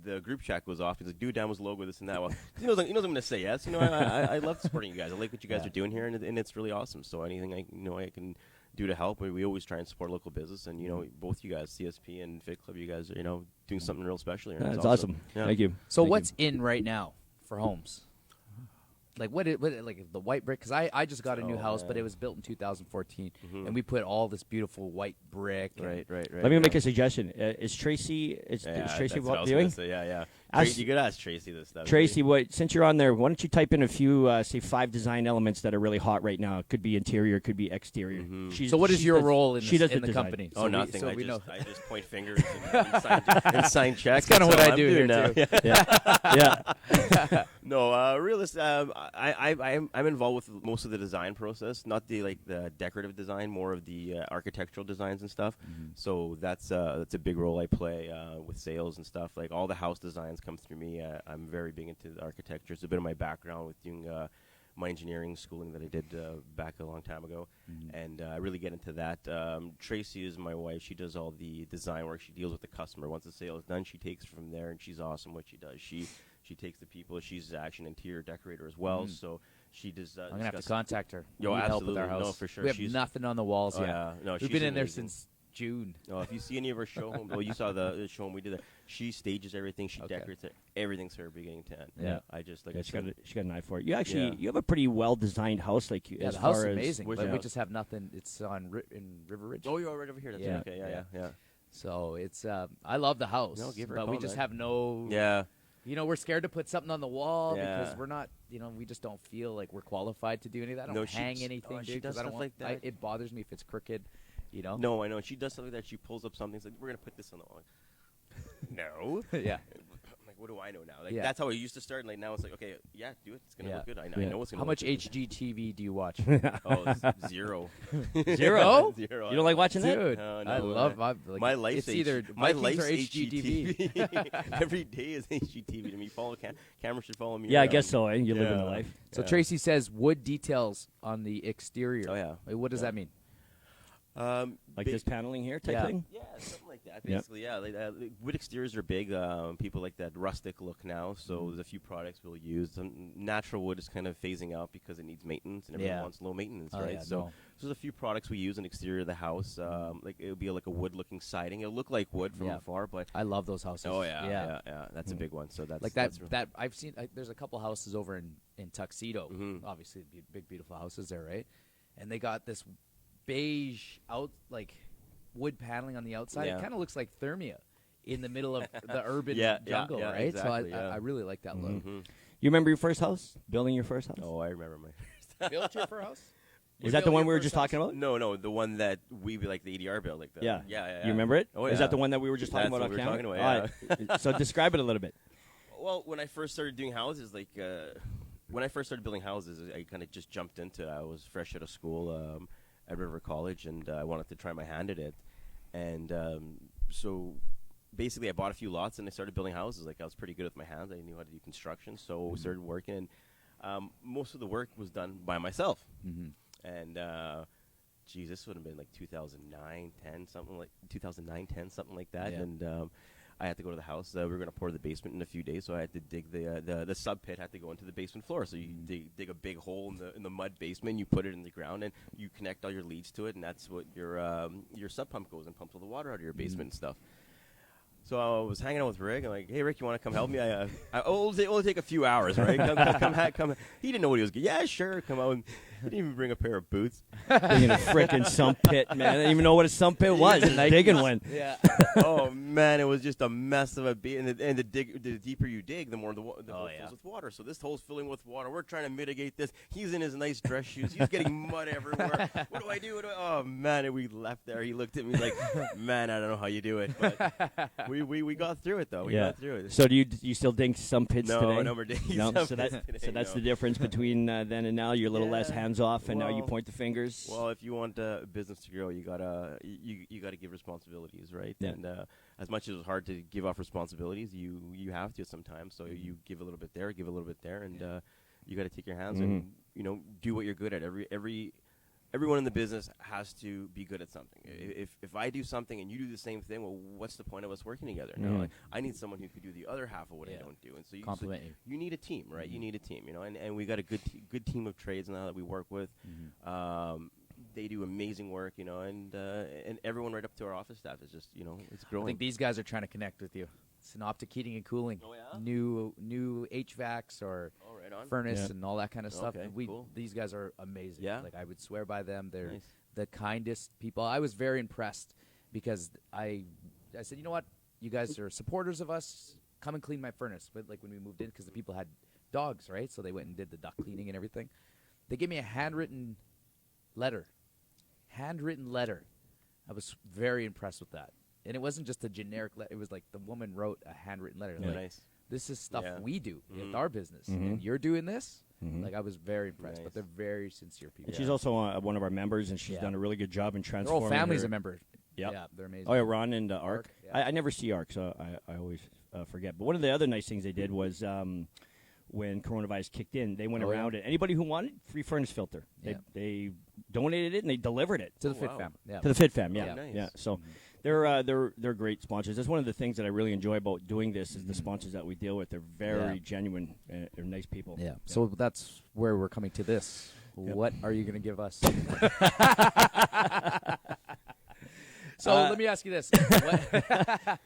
[SPEAKER 3] the group chat goes off. He's like, "Do Damo's logo, this and that." Well, he knows I'm going to say yes. You know, I love supporting you guys. I like what you guys are doing here, and it's really awesome. So anything I can do to help, we always try and support local business. And both you guys, CSP and Fit Club, you guys are doing something real special here.
[SPEAKER 1] That's awesome.
[SPEAKER 3] Yeah.
[SPEAKER 1] Thank you.
[SPEAKER 2] So
[SPEAKER 1] Thank
[SPEAKER 2] what's in right now for homes? Like what like the white brick? Because I just got a new house, but it was built in 2014, and we put all this beautiful white brick. and-
[SPEAKER 3] Right.
[SPEAKER 1] Let me make a suggestion. Is Tracy? Is Tracy
[SPEAKER 3] that's what I was
[SPEAKER 1] viewing?
[SPEAKER 3] gonna say, yeah.
[SPEAKER 1] Ask-
[SPEAKER 3] You could ask Tracy this stuff.
[SPEAKER 1] Tracy, since you're on there, why don't you type in a few, say, 5 design elements that are really hot right now? It could be interior, it could be exterior.
[SPEAKER 2] So what is your role in,
[SPEAKER 1] she
[SPEAKER 2] this,
[SPEAKER 1] does
[SPEAKER 2] in the
[SPEAKER 1] design.
[SPEAKER 2] company?
[SPEAKER 3] Oh,
[SPEAKER 2] So
[SPEAKER 3] nothing.
[SPEAKER 2] We know.
[SPEAKER 3] I just point fingers and sign checks.
[SPEAKER 2] That's kinda what
[SPEAKER 3] all
[SPEAKER 2] I
[SPEAKER 3] I'm
[SPEAKER 2] do
[SPEAKER 3] doing
[SPEAKER 2] here,
[SPEAKER 3] now.
[SPEAKER 2] too.
[SPEAKER 1] Yeah.
[SPEAKER 3] No, realist. I'm involved with most of the design process, not the decorative design, more of the architectural designs and stuff. So that's a big role I play with sales and stuff. Like all the house designs come through me. I'm very big into the architecture. It's a bit of my background with doing my engineering schooling that I did back a long time ago, and I really get into that. Tracy is my wife. She does all the design work. She deals with the customer. Once the sale is done, she takes it from there, and she's awesome what she does. She takes the people. She's actually an interior decorator as well, so she does.
[SPEAKER 2] I'm gonna have to contact her.
[SPEAKER 3] Yo,
[SPEAKER 2] We need help with
[SPEAKER 3] absolutely.
[SPEAKER 2] our house.
[SPEAKER 3] No, for sure.
[SPEAKER 2] We have
[SPEAKER 3] She's-
[SPEAKER 2] nothing on the walls
[SPEAKER 3] Oh,
[SPEAKER 2] yet.
[SPEAKER 3] yeah. No,
[SPEAKER 2] We've
[SPEAKER 3] she's
[SPEAKER 2] been in there
[SPEAKER 3] amazing.
[SPEAKER 2] since June.
[SPEAKER 3] Oh, if you see any of her show home, well, you saw the show home we did. She stages everything. She decorates it. Everything's her beginning to end.
[SPEAKER 2] Yeah.
[SPEAKER 3] I just like.
[SPEAKER 1] Yeah,
[SPEAKER 3] I
[SPEAKER 1] she
[SPEAKER 3] said,
[SPEAKER 1] got an eye for it. You actually
[SPEAKER 3] Yeah.
[SPEAKER 1] you have a pretty well designed house, like
[SPEAKER 2] Yeah,
[SPEAKER 1] as
[SPEAKER 2] the house
[SPEAKER 1] far
[SPEAKER 2] is
[SPEAKER 1] as
[SPEAKER 2] amazing,
[SPEAKER 3] Where's
[SPEAKER 2] but
[SPEAKER 3] your
[SPEAKER 2] we
[SPEAKER 3] house?
[SPEAKER 2] just have nothing. It's in River Ridge.
[SPEAKER 3] Oh, you're right over here. That's
[SPEAKER 2] Yeah.
[SPEAKER 3] right. Okay. Yeah.
[SPEAKER 2] So it's I love the house,
[SPEAKER 3] No, give her a
[SPEAKER 2] but we
[SPEAKER 3] call,
[SPEAKER 2] just
[SPEAKER 3] man.
[SPEAKER 2] have no.
[SPEAKER 3] Yeah.
[SPEAKER 2] We're scared to put something on the wall
[SPEAKER 3] Yeah.
[SPEAKER 2] because we're not. We just don't feel like we're qualified to do any of that. I don't
[SPEAKER 3] No, she-
[SPEAKER 2] hang anything,
[SPEAKER 3] she
[SPEAKER 2] dude,
[SPEAKER 3] does
[SPEAKER 2] 'cause I don't
[SPEAKER 3] stuff
[SPEAKER 2] want,
[SPEAKER 3] like that.
[SPEAKER 2] it bothers me if it's crooked.
[SPEAKER 3] No, I know. And she does something that she pulls up something. It's like, we're gonna put this on the wall. No.
[SPEAKER 2] Yeah.
[SPEAKER 3] I'm like, what do I know now? Like
[SPEAKER 2] Yeah.
[SPEAKER 3] that's how it used to start. And like now it's like, okay, yeah, do it. It's gonna
[SPEAKER 2] Yeah.
[SPEAKER 3] look good. I
[SPEAKER 1] Yeah.
[SPEAKER 3] know it's gonna.
[SPEAKER 2] How much
[SPEAKER 3] look good.
[SPEAKER 2] HGTV do you watch?
[SPEAKER 3] Oh, zero.
[SPEAKER 1] Zero?
[SPEAKER 3] Zero.
[SPEAKER 1] You don't like watching that?
[SPEAKER 2] Dude,
[SPEAKER 3] No,
[SPEAKER 2] I
[SPEAKER 3] no,
[SPEAKER 2] love
[SPEAKER 3] my life's
[SPEAKER 2] It's either
[SPEAKER 3] my
[SPEAKER 2] Vikings
[SPEAKER 3] life's
[SPEAKER 2] or HGTV.
[SPEAKER 3] Every day is HGTV to me. Camera should follow me.
[SPEAKER 1] Yeah, I
[SPEAKER 3] around.
[SPEAKER 1] guess so. You live in the
[SPEAKER 3] Yeah.
[SPEAKER 1] life.
[SPEAKER 2] So
[SPEAKER 3] Yeah.
[SPEAKER 2] Tracy says wood details on the exterior.
[SPEAKER 3] Oh, yeah.
[SPEAKER 2] Wait, what does that mean?
[SPEAKER 1] Like
[SPEAKER 3] big-
[SPEAKER 1] this paneling here type
[SPEAKER 2] Yeah.
[SPEAKER 1] thing.
[SPEAKER 3] Yeah, something like that.
[SPEAKER 1] Yep.
[SPEAKER 3] Basically, yeah. Wood exteriors are big. People like that rustic look now. So there's a few products we'll use. Natural wood is kind of phasing out because it needs maintenance, and everyone
[SPEAKER 2] Yeah.
[SPEAKER 3] wants low maintenance,
[SPEAKER 2] Oh,
[SPEAKER 3] right?
[SPEAKER 2] yeah,
[SPEAKER 3] so
[SPEAKER 2] no.
[SPEAKER 3] there's a few products we use in exterior of the house. Like it would be like a wood-looking siding. It'll look like wood from
[SPEAKER 2] Yeah.
[SPEAKER 3] afar, but
[SPEAKER 2] I love those houses.
[SPEAKER 3] oh yeah. That's a big one. So that's
[SPEAKER 2] Like
[SPEAKER 3] that's
[SPEAKER 2] that I've seen. There's a couple houses over in Tuxedo.
[SPEAKER 3] Mhm.
[SPEAKER 2] Obviously, big beautiful houses there, right? And they got this beige wood paneling on the outside.
[SPEAKER 3] Yeah.
[SPEAKER 2] It kind of looks like Thermia in the middle of the urban
[SPEAKER 3] Yeah,
[SPEAKER 2] jungle,
[SPEAKER 3] yeah,
[SPEAKER 2] right?
[SPEAKER 3] exactly,
[SPEAKER 2] so
[SPEAKER 3] yeah.
[SPEAKER 2] I really like that look.
[SPEAKER 3] Mhm.
[SPEAKER 1] You remember your first house? Building your first house?
[SPEAKER 3] Oh, I remember my.
[SPEAKER 2] Built your first house?
[SPEAKER 1] Is that the one we were just talking about?
[SPEAKER 3] No, the one that we like the ADR built, like that.
[SPEAKER 1] Yeah.
[SPEAKER 3] yeah.
[SPEAKER 1] You remember it?
[SPEAKER 3] Oh,
[SPEAKER 1] Is
[SPEAKER 3] yeah.
[SPEAKER 1] that the one that we were just talking
[SPEAKER 3] That's
[SPEAKER 1] about
[SPEAKER 3] what
[SPEAKER 1] on
[SPEAKER 3] we were
[SPEAKER 1] camera?
[SPEAKER 3] talking about,
[SPEAKER 1] All right. So describe it a little bit.
[SPEAKER 3] Well, when I first started doing houses, when I first started building houses, I kind of just jumped into it. I was fresh out of school at River College, and I wanted to try my hand at it. And so basically I bought a few lots, and I started building houses. Like I was pretty good with my hands. I knew how to do construction, so we started working. And most of the work was done by myself.
[SPEAKER 2] Mm-hmm.
[SPEAKER 3] And geez, this would have been like 2009, 10, something like that.
[SPEAKER 2] Yeah.
[SPEAKER 3] And I had to go to the house. We were going to pour the basement in a few days, so I had to dig the sub pit. Had to go into the basement floor. So you dig a big hole in the mud basement. You put it in the ground, and you connect all your leads to it, and that's what your sub pump goes and pumps all the water out of your basement and stuff. So I was hanging out with Rick. I'm like, hey, Rick, you want to come help me? It'll only take a few hours, right? Come. He didn't know what he was getting. Yeah, sure, come out. He didn't even bring a pair of boots.
[SPEAKER 1] Digging a frickin' sump pit, man. I didn't even know what a sump pit was. Just digging one.
[SPEAKER 2] Yeah.
[SPEAKER 3] Oh, man, it was just a mess of a beat. And the deeper you dig, the more the hole fills with water. So this hole's filling with water. We're trying to mitigate this. He's in his nice dress shoes. He's getting mud everywhere. What do I do? Oh, man, and we left there. He looked at me like, man, I don't know how you do it. But we got through it, though. We got through it.
[SPEAKER 1] So do you still dig some pits today?
[SPEAKER 3] No more digging
[SPEAKER 1] No,
[SPEAKER 3] some
[SPEAKER 1] so
[SPEAKER 3] pits
[SPEAKER 1] that's
[SPEAKER 3] today,
[SPEAKER 1] so that's
[SPEAKER 3] no.
[SPEAKER 1] the difference between then and now. You're a little less hands off, and now you
[SPEAKER 3] Well-
[SPEAKER 1] point the fingers.
[SPEAKER 3] Well, if you want business to grow, you gotta give responsibilities, right?
[SPEAKER 1] Yeah.
[SPEAKER 3] And as much as it's hard to give off responsibilities, you have to sometimes. So you give a little bit there, and you got to take your hands and do what you're good at. Everyone in the business has to be good at something. If I do something and you do the same thing, well, what's the point of us working together? No, like, I need someone who could do the other half of what I don't do. And so
[SPEAKER 2] Compliment you.
[SPEAKER 3] You need a team, right? You need a team, and we got a good team of trades now that we work with. They do amazing work, and everyone right up to our office staff is just, it's growing.
[SPEAKER 2] I think these guys are trying to connect with you. Synoptic heating and cooling.
[SPEAKER 3] Oh, yeah?
[SPEAKER 2] New HVACs or
[SPEAKER 3] right on.
[SPEAKER 2] furnace and all that kind of stuff.
[SPEAKER 3] Okay, cool.
[SPEAKER 2] These guys are amazing.
[SPEAKER 3] Yeah?
[SPEAKER 2] Like, I would swear by them. They're
[SPEAKER 3] Nice.
[SPEAKER 2] the kindest people. I was very impressed because I said, you know what? You guys are supporters of us. Come and clean my furnace. But like when we moved in, because the people had dogs, right? So they went and did the duct cleaning and everything. They gave me a handwritten letter. I was very impressed with that. And it wasn't just a generic letter. It was like the woman wrote a handwritten letter.
[SPEAKER 3] Yeah,
[SPEAKER 2] like,
[SPEAKER 3] nice.
[SPEAKER 2] this is stuff
[SPEAKER 3] Yeah.
[SPEAKER 2] we do with our business. And you're doing this? Like, I was very impressed.
[SPEAKER 3] Nice.
[SPEAKER 2] But they're very sincere people.
[SPEAKER 1] And she's also one of our members, and she's done a really good job in
[SPEAKER 2] Their
[SPEAKER 1] transforming.
[SPEAKER 2] whole family's
[SPEAKER 1] her.
[SPEAKER 2] a member.
[SPEAKER 1] Yep.
[SPEAKER 2] Yeah, they're amazing.
[SPEAKER 1] Oh, yeah, Ron and Ark.
[SPEAKER 2] Ark, yeah.
[SPEAKER 1] I never see Ark, so I always forget. But one of the other nice things they did was when coronavirus kicked in, they went around it. Anybody who wanted, free furnace filter. They donated it, and they delivered it.
[SPEAKER 2] To the
[SPEAKER 3] Oh,
[SPEAKER 2] Fit
[SPEAKER 3] wow.
[SPEAKER 2] Fam. Yeah.
[SPEAKER 1] To the Fit Fam, yeah.
[SPEAKER 3] Oh, nice.
[SPEAKER 1] Yeah. So they're great sponsors. That's one of the things that I really enjoy about doing this is the sponsors that we deal with. They're very genuine and they're nice people.
[SPEAKER 2] Yeah. So that's where we're coming to this.
[SPEAKER 1] Yep.
[SPEAKER 2] What are you going to give us? So let me ask you this.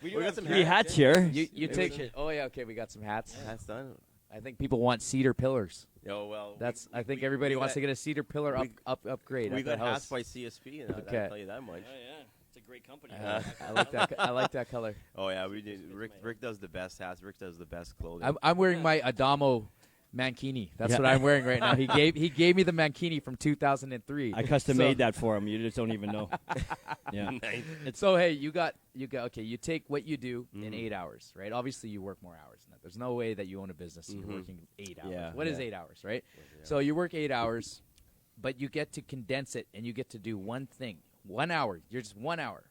[SPEAKER 3] We got some
[SPEAKER 1] Three hats here.
[SPEAKER 2] You take. Oh yeah. Okay. We got some hats.
[SPEAKER 3] That's done.
[SPEAKER 2] I think people want cedar pillars.
[SPEAKER 3] Oh, well.
[SPEAKER 2] I think everybody wants to get a cedar pillar upgrade.
[SPEAKER 3] We
[SPEAKER 2] at
[SPEAKER 3] got
[SPEAKER 2] their house.
[SPEAKER 3] hats by CSP, and
[SPEAKER 2] Okay.
[SPEAKER 3] I'll tell you that much.
[SPEAKER 1] Oh, yeah. It's a great company.
[SPEAKER 2] I like that. I like that color.
[SPEAKER 3] Oh, yeah, we did. Rick does the best hats. Rick does the best clothing.
[SPEAKER 2] I'm wearing my Adamo Mankini. That's what I'm wearing right now. He gave me the Mankini from 2003.
[SPEAKER 1] I custom made that for him. You just don't even know. Yeah.
[SPEAKER 3] Nice.
[SPEAKER 2] So hey, you got okay. You take what you do in 8 hours, right? Obviously, you work more hours than that. There's no way that you own a business and you're working 8 hours.
[SPEAKER 3] Yeah,
[SPEAKER 2] What is 8 hours, right? So you work 8 hours, but you get to condense it and you get to do one thing. 1 hour. You're just 1 hour,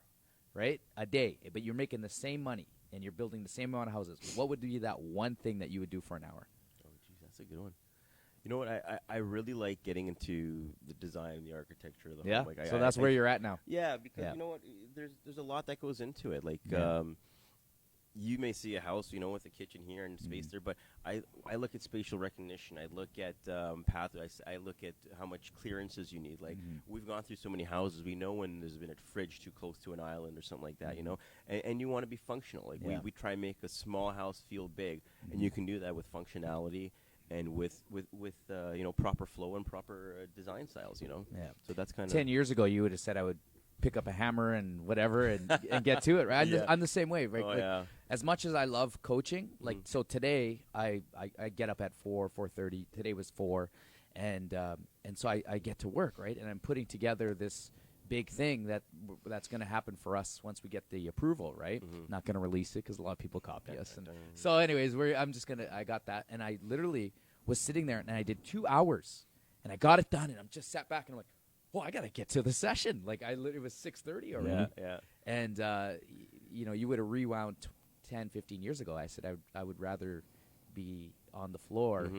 [SPEAKER 2] right? A day, but you're making the same money and you're building the same amount of houses. What would be that one thing that you would do for an hour?
[SPEAKER 3] Oh, geez, that's a good one. You know what? I really like getting into the design and the architecture of the
[SPEAKER 2] Yeah.
[SPEAKER 3] home. Like,
[SPEAKER 2] So that's where you're at now.
[SPEAKER 3] Yeah, because
[SPEAKER 2] Yeah.
[SPEAKER 3] you know what? There's a lot that goes into it. Like,
[SPEAKER 2] Yeah.
[SPEAKER 3] you may see a house, with a kitchen here and space there, but I look at spatial recognition. I look at pathways. I look at how much clearances you need. Like, we've gone through so many houses. We know when there's been a fridge too close to an island or something like that, and you want to be functional. Like, we try and make a small house feel big, and you can do that with functionality and with proper flow and proper design styles,
[SPEAKER 2] Yeah.
[SPEAKER 3] So that's kind of
[SPEAKER 2] 10 years ago, you would have said I would pick up a hammer and whatever and get to it, right?
[SPEAKER 3] Yeah.
[SPEAKER 2] I'm the same way, right?
[SPEAKER 3] Oh,
[SPEAKER 2] Like,
[SPEAKER 3] yeah.
[SPEAKER 2] as much as I love coaching, like so today I get up at 4:30. Today was 4, and so I get to work, right? And I'm putting together this big thing that's going to happen for us once we get the approval, right? Not going to release it because a lot of people copy us. And so, anyways, I got that, and I literally was sitting there and I did 2 hours, and I got it done, and I'm just sat back and I'm like, well, I got to get to the session. Like it was 6:30 already.
[SPEAKER 3] Yeah.
[SPEAKER 2] And, you would have rewound 10, 15 years ago. I said I would rather be on the floor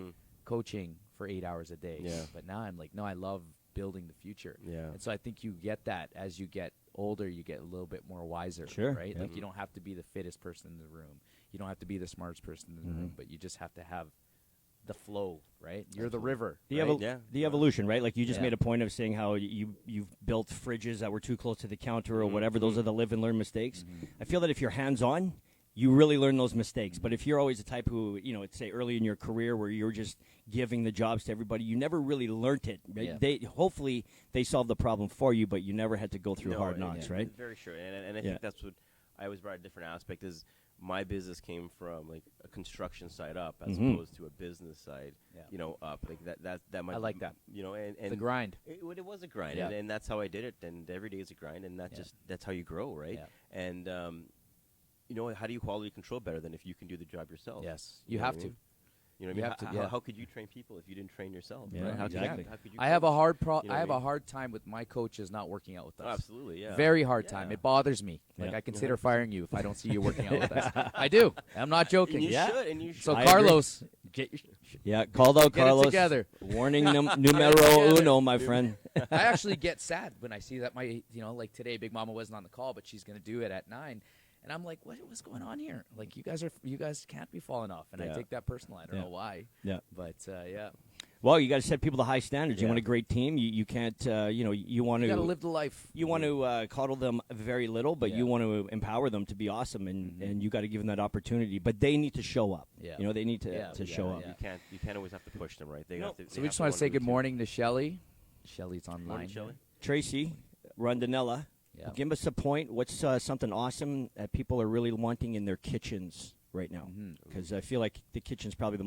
[SPEAKER 2] coaching for 8 hours a day.
[SPEAKER 3] Yeah.
[SPEAKER 2] But now I'm like, no, I love building the future.
[SPEAKER 3] Yeah.
[SPEAKER 2] And so I think you get that as you get older, you get a little bit more wiser,
[SPEAKER 1] Sure,
[SPEAKER 2] right?
[SPEAKER 1] yeah.
[SPEAKER 2] Like you don't have to be the fittest person in the room. You don't have to be the smartest person in the room, but you just have to have the flow, right? You're the river.
[SPEAKER 1] The,
[SPEAKER 2] right?
[SPEAKER 1] the evolution, right? Like you just
[SPEAKER 2] Yeah.
[SPEAKER 1] made a point of saying how you've built fridges that were too close to the counter or whatever. Those are the live and learn mistakes. I feel that if you're hands on, you really learn those mistakes. But if you're always the type who, say early in your career where you're just giving the jobs to everybody, you never really learnt it. Right?
[SPEAKER 2] Yeah.
[SPEAKER 1] Hopefully they solved the problem for you, but you never had to go through hard knocks, right?
[SPEAKER 3] Very sure. And I think that's what I always brought a different aspect is my business came from like a construction side up as opposed to a business side, up. Like that might
[SPEAKER 2] I like that.
[SPEAKER 3] And
[SPEAKER 2] The grind.
[SPEAKER 3] It was a grind,
[SPEAKER 2] Yeah.
[SPEAKER 3] and that's how I did it. And every day is a grind, and that's how you grow, right?
[SPEAKER 2] Yeah.
[SPEAKER 3] And how do you quality control better than if you can do the job yourself?
[SPEAKER 2] Yes,
[SPEAKER 3] You
[SPEAKER 2] you
[SPEAKER 3] know
[SPEAKER 2] have
[SPEAKER 3] what I
[SPEAKER 2] to.
[SPEAKER 3] mean? You know what
[SPEAKER 2] You
[SPEAKER 3] I mean?
[SPEAKER 2] have to,
[SPEAKER 3] How,
[SPEAKER 2] yeah.
[SPEAKER 3] how could you train people if you didn't train yourself?
[SPEAKER 1] Yeah,
[SPEAKER 3] right? How could you-
[SPEAKER 1] exactly.
[SPEAKER 3] how could you
[SPEAKER 2] I have a
[SPEAKER 3] coach?
[SPEAKER 2] hard
[SPEAKER 3] You know
[SPEAKER 2] I
[SPEAKER 3] what I
[SPEAKER 2] have a
[SPEAKER 3] mean?
[SPEAKER 2] hard time with my coaches not working out with us.
[SPEAKER 3] Oh, absolutely, yeah.
[SPEAKER 2] Very hard
[SPEAKER 3] Yeah.
[SPEAKER 2] time. It bothers me. Like
[SPEAKER 1] Yeah.
[SPEAKER 2] I consider firing you if I don't see you working out with us. I do. I'm not joking.
[SPEAKER 3] And you
[SPEAKER 2] yeah.
[SPEAKER 3] should, and you should.
[SPEAKER 2] So
[SPEAKER 1] I agree.
[SPEAKER 2] Carlos, get your
[SPEAKER 1] Yeah, called out
[SPEAKER 2] Get it
[SPEAKER 1] Carlos.
[SPEAKER 2] together.
[SPEAKER 1] Warning numero
[SPEAKER 2] together.
[SPEAKER 1] uno, my friend.
[SPEAKER 2] I actually get sad when I see that like today, Big Mama wasn't on the call, but she's going to do it at 9. And I'm like, what's going on here? Like, you guys can't be falling off. And I
[SPEAKER 1] Yeah.
[SPEAKER 2] take that personal. I don't
[SPEAKER 1] Yeah.
[SPEAKER 2] know why.
[SPEAKER 1] Yeah.
[SPEAKER 2] But, yeah.
[SPEAKER 1] Well, you got to set people to high standards. You
[SPEAKER 2] Yeah.
[SPEAKER 1] want a great team. You can't, you want
[SPEAKER 2] You got to
[SPEAKER 1] to
[SPEAKER 2] live the life.
[SPEAKER 1] You want to coddle them very little, but
[SPEAKER 2] Yeah.
[SPEAKER 1] you want to empower them to be awesome, and you got to give them that opportunity. But they need to show up.
[SPEAKER 2] Yeah.
[SPEAKER 1] They need to
[SPEAKER 2] Yeah,
[SPEAKER 1] show up.
[SPEAKER 2] yeah.
[SPEAKER 3] You can't always have to push them, right? They have to,
[SPEAKER 2] So we just want to say good morning to Shelly. Shelly's online.
[SPEAKER 3] Morning, Shelley.
[SPEAKER 1] Tracy Rondinella,
[SPEAKER 2] Yeah.
[SPEAKER 1] give us a point. What's something awesome that people are really wanting in their kitchens right now? Because I feel like the kitchen's probably